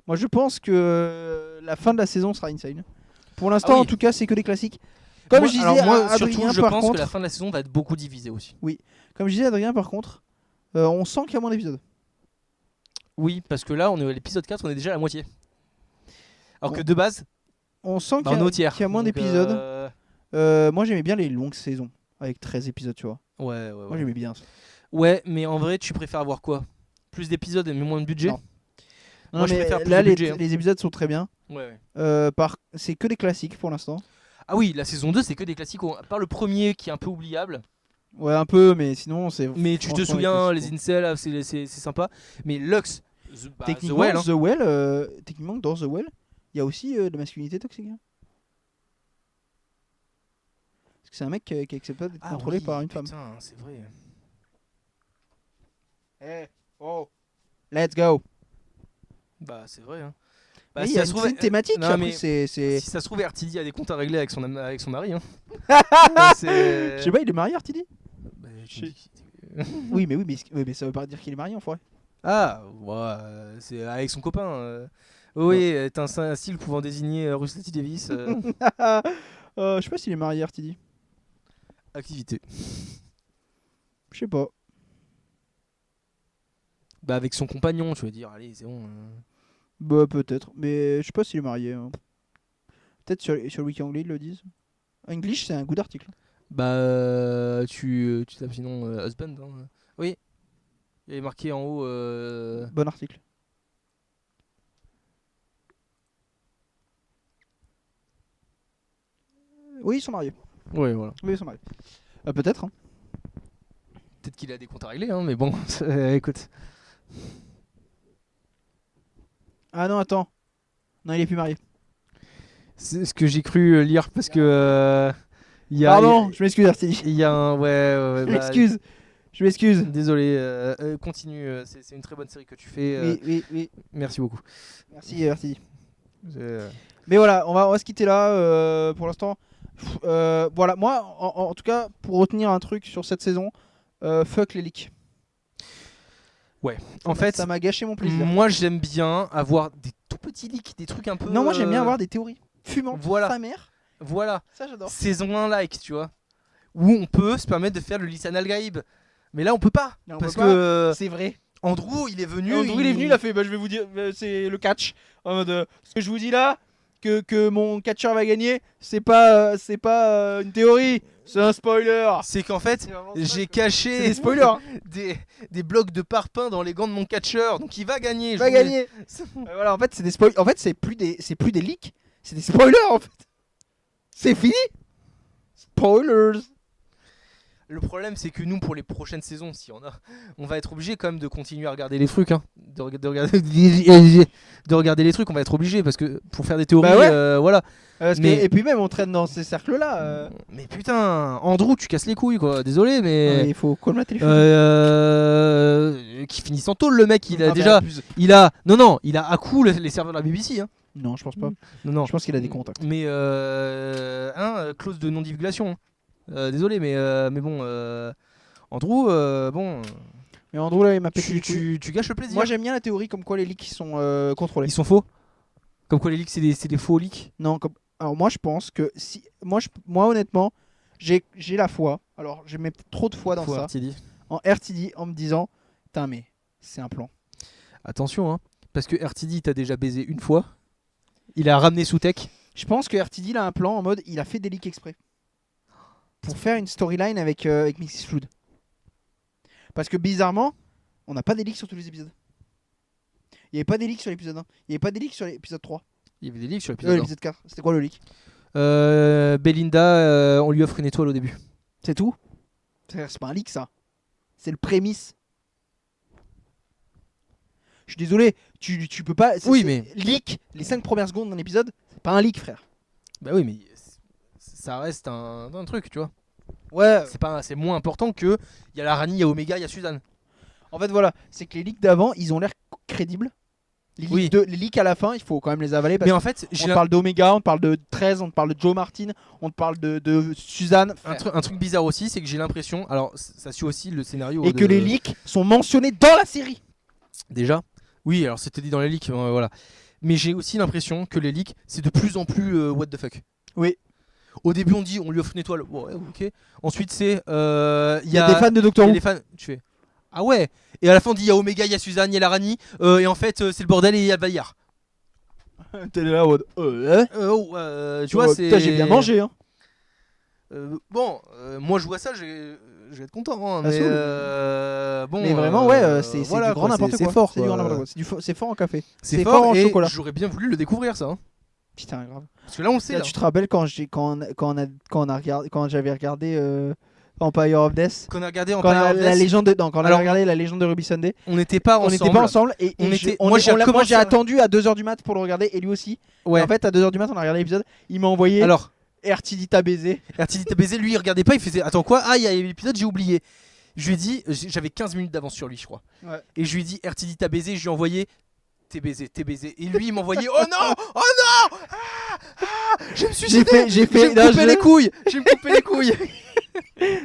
Moi je pense que la fin de la saison sera insane. Pour l'instant, Ah oui. en tout cas, c'est que des classiques. Comme moi, je disais alors moi, à surtout, Adrien, je par pense contre. que la fin de la saison va être beaucoup divisée aussi. Comme je disais à Adrien, par contre, on sent qu'il y a moins d'épisodes. Oui, parce que là, on est à l'épisode 4, on est déjà à la moitié. Alors Bon. que de base, On sent bah, qu'il on est au y tiers. a moins Donc, d'épisodes. Moi j'aimais bien les longues saisons avec 13 épisodes, tu vois. Ouais. Moi j'aimais bien ça. Ouais, mais en vrai, tu préfères avoir quoi? Plus d'épisodes mais moins de budget? Non. Moi, je mais préfère plus là de budget, hein. les épisodes sont très bien. Ouais. C'est que des classiques pour l'instant. Ah oui, la saison 2, c'est que des classiques. À part le premier qui est un peu oubliable. Ouais, un peu, mais sinon c'est. Mais tu te franchement, souviens, classiques, les incels, ah, c'est sympa. Mais Lux, The techniquement, Well, hein. The Well, techniquement, dans The Well, il y a aussi de la masculinité toxique. Hein. Parce que c'est un mec qui accepte pas d'être contrôlé par une femme. Putain, c'est vrai. Let's go. Bah, c'est vrai. Hein. Bah, Mais si il y a ça se une trouve, thématique. non, Après, mais c'est. si ça se trouve, RTD a des comptes à régler avec son mari. Hein. Je sais pas, il est marié, Artidi. Bah, Oui, mais ça veut pas dire qu'il est marié, enfoiré. Ah, ouais, c'est avec son copain. Oui, un style pouvant désigner Russell T. Davis. Je sais pas s'il est marié, Artidi. Activité. Je sais pas. Bah, avec son compagnon, tu veux dire, allez, c'est bon. Bah, peut-être. Mais je sais pas s'il est marié. Hein. Peut-être sur le wiki anglais, ils le disent. English, c'est un goût d'article. Bah, tu tapes sinon husband. Hein. Oui. Il est marqué en haut. Bon article. Oui, ils sont mariés. Ouais, voilà. Oui, ils sont mariés. Peut-être. Hein. Peut-être qu'il a des comptes à régler, hein, mais bon, écoute. Ah non, attends. Non, il est plus marié. C'est ce que j'ai cru lire parce que. Pardon, je m'excuse, Artidi. Il y a un. Ouais, Je m'excuse. Je m'excuse. Désolé, continue, c'est une très bonne série que tu fais. Oui. Merci beaucoup. Merci, Artidi. Mais voilà, on va se quitter là pour l'instant. Voilà, moi, en tout cas, pour retenir un truc sur cette saison, fuck les leaks. Ouais, en fait, ça m'a gâché mon plaisir. moi j'aime bien avoir des tout petits leaks, des trucs un peu. Non, moi j'aime bien avoir des théories fumantes. Voilà. Sa mère. Voilà, Ça, j'adore. saison 1 like, tu vois. Où on peut se permettre de faire le Lisan Al-Gaïb. Mais là on peut pas. Non, on parce peut pas. que C'est vrai. Andrew il est venu. Andrew, il est venu, il a fait bah, je vais vous dire, c'est le catch. En mode, ce que je vous dis là, que mon catcheur va gagner, c'est pas une théorie, c'est un spoiler. C'est qu'en fait, j'ai C'est caché des spoilers. Hein. des blocs de parpaing dans les gants de mon catcheur, donc il va gagner. Il va gagner. Voilà, en fait, c'est des spoilers. En fait, c'est plus des leaks, c'est des spoilers en fait. C'est fini. Spoilers. Le problème, c'est que nous, pour les prochaines saisons, si on a, on va être obligé quand même de continuer à regarder les trucs, hein. de regarder les trucs, on va être obligé parce que pour faire des théories, Bah ouais. voilà. Et puis même, on traîne dans ces cercles-là. Mais putain, Andrew, tu casses les couilles, quoi. Désolé, mais Il faut colmater les choses. qui finisse en tôle, le mec. Il a déjà, il a à coup les serveurs de la BBC. Hein. Non, je pense pas. Non. Je pense qu'il a des contacts. Mais clause de non-divulgation. Désolé, mais bon, Andrew, bon. Mais Andrew là, il m'a pété les couilles. Tu gâches le plaisir. Moi, j'aime bien la théorie comme quoi les leaks sont contrôlés. Ils sont faux. Comme quoi les leaks, c'est des faux leaks. Non, alors moi, je pense que si moi honnêtement, j'ai la foi. Alors, je mets trop de foi dans ça. RTD. En RTD, en me disant, putain, mais c'est un plan. Attention, hein, parce que RTD t'a déjà baisé une fois. Il a ramené sous tech. Je pense que RTD il a un plan en mode, il a fait des leaks exprès pour faire une storyline avec Mrs. Flood. Parce que bizarrement, on n'a pas des leaks sur tous les épisodes. Il n'y avait pas des leaks sur l'épisode 1. Il n'y avait pas des leaks sur l'épisode 3. Il y avait des leaks sur l'épisode 1. L'épisode 4. C'était quoi le leak? Belinda, on lui offre une étoile au début. C'est tout? C'est pas un leak ça. C'est le prémisse. Je suis désolé, tu peux pas. Oui, mais. Leak, les 5 premières secondes d'un épisode, c'est pas un leak, frère. Bah oui, mais ça reste un truc, tu vois. Ouais. C'est moins important que. Il y a la Rani, il y a Omega, il y a Suzanne. En fait, voilà, c'est que les leaks d'avant, ils ont l'air crédibles. Les leaks à la fin, il faut quand même les avaler. Parce mais en fait, on te parle d'Omega, on te parle de 13, on te parle de Joe Martin, on te parle de Suzanne. Un truc bizarre aussi, c'est que j'ai l'impression. Alors, ça suit aussi le scénario. Et que les leaks sont mentionnés dans la série. Déjà. Oui, alors c'était dit dans les leaks, voilà. Mais j'ai aussi l'impression que les leaks, c'est de plus en plus what the fuck. Oui. Au début, on dit on lui offre une étoile. Ouais, ok. Ensuite, c'est. Il y a des fans de Doctor Who. Des fans. Tu fais. Ah ouais. Et à la fin, on dit il y a Omega, il y a Suzanne, il y a la Rani. Et en fait, c'est le bordel et il y a le Bayard. T'es là en mode. Tu vois, c'est. Putain, j'ai bien mangé. Hein. Bon, moi je vois ça, je vais être content. Hein, mais vraiment, ouais, c'est voilà, du grand n'importe quoi. C'est fort. C'est fort en café. C'est fort en et chocolat. J'aurais bien voulu le découvrir, ça. Hein. Putain, grave. Parce que là, on le sait. Là, Là. tu te rappelles quand j'avais regardé Empire of Death. Quand on a regardé Empire of Death. La légende de, quand on a regardé la légende de Ruby Sunday. On n'était pas ensemble. Et moi, j'ai attendu à 2h du mat pour le regarder et lui aussi. Ouais. Et en fait, à 2h du mat, on a regardé l'épisode. Il m'a envoyé. Alors. RTD t'a baisé. RTD t'a baisé, lui il regardait pas, il faisait attends quoi? Ah, il y a l'épisode, j'ai oublié. Je lui ai dit, j'avais 15 minutes d'avance sur lui, je crois. Ouais. Et je lui ai dit RTD t'a baisé, je lui ai envoyé t'es baisé. Et lui il m'envoyait oh non je me suis j'ai me couper les couilles. Je vais me couper les couilles.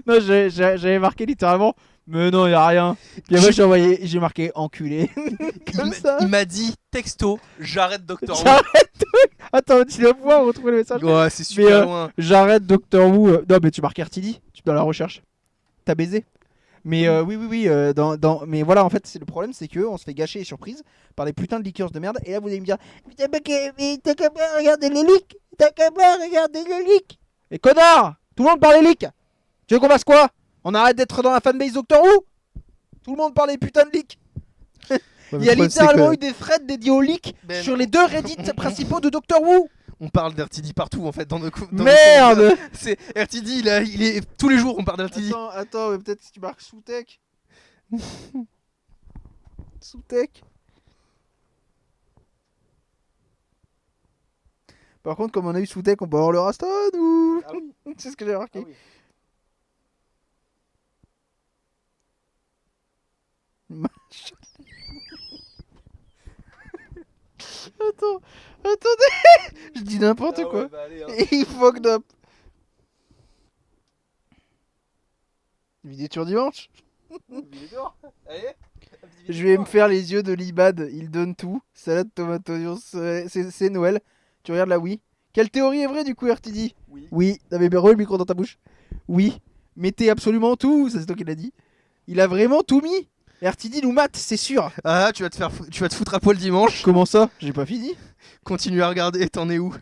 Non, j'avais marqué littéralement mais non, y a rien. Puis moi j'ai marqué enculé. Comme ça. Il m'a dit texto, j'arrête Doctor Who. Attends, tu vas pouvoir retrouver le message. Ouais, c'est super loin. J'arrête Doctor Who. Non, mais tu marques RTD, tu dans la recherche. T'as baisé. Mais oui. Mais voilà, en fait, le problème, c'est que on se fait gâcher les surprises par des putains de leakers de merde. Et là, vous allez me dire, t'as qu'à pas regarder les leaks. Mais connard, tout le monde parle des leaks. Tu veux qu'on fasse quoi? On arrête d'être dans la fanbase Doctor Who? Tout le monde parle des putains de leaks. Il y a littéralement eu des threads dédiés aux leaks sur les 2 Reddit principaux de Doctor Who. On parle d'RTD partout en fait dans nos Merde. C'est RTD, il est tous les jours on parle d'RTD. Attends, mais peut-être si tu marques sous-tech. Sous-tech. Par contre, comme on a eu sous-tech, on peut avoir le Raston ou... Ah oui. C'est ce que j'ai marqué. Ah oui. Attendez. Je dis n'importe quoi. Ouais, bah allez, hein. Il fucked up. Vidéo sur dimanche. Allez. Je vais me faire les yeux de l'Ibad. Il donne tout. Salade, tomate, oignon. C'est Noël. Tu regardes là, oui. Quelle théorie est vraie du coup, RTD? Oui. T'avais remets le micro dans ta bouche. Oui. Mettez absolument tout. Ça, c'est toi qui l'as dit. Il a vraiment tout mis. RTD nous mate, c'est sûr. Ah, tu vas te foutre à poil dimanche. Comment ça? J'ai pas fini. Continue à regarder, t'en es où?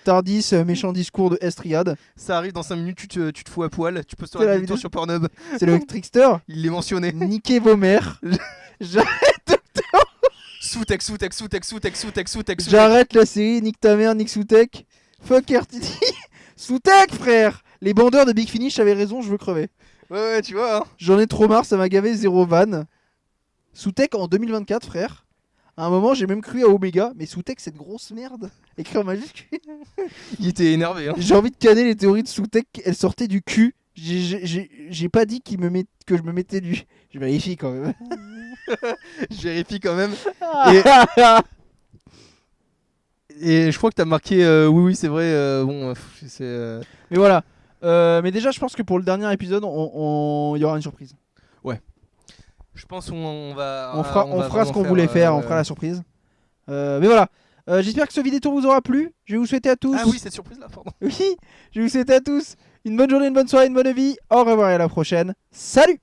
Tardis, méchant discours de Estriade. Ça arrive dans 5 minutes, tu te fous à poil. Tu peux se C'est la regarder vidéo. sur Pornhub. C'est le trickster. Il l'est mentionné. Niquez vos mères. Sous-texte. J'arrête la série, nique ta mère, nique Soutek. Fuck RTD. Soutek, frère. Les bandeurs de Big Finish avaient raison, je veux crever. Ouais, tu vois. Hein. J'en ai trop marre, ça m'a gavé, zéro van. Soutek en 2024, frère. À un moment, j'ai même cru à Omega, mais Soutek, c'est de grosse merde. Écrit en majuscule. Il était énervé. Hein. J'ai envie de canner les théories de Soutek, elles sortaient du cul. J'ai pas dit que je me mettais du. Je vérifie quand même. Je vérifie quand même. Et je crois que t'as marqué oui, c'est vrai. C'est. Mais voilà. Mais déjà, je pense que pour le dernier épisode, il y aura une surprise. Je pense qu'on va. On fera ce qu'on voulait faire, on fera la surprise. Mais voilà. J'espère que ce vidéo vous aura plu. Je vais vous souhaiter à tous. Ah oui, cette surprise là, pardon. Oui, je vais vous souhaiter à tous une bonne journée, une bonne soirée, une bonne vie. Au revoir et à la prochaine. Salut!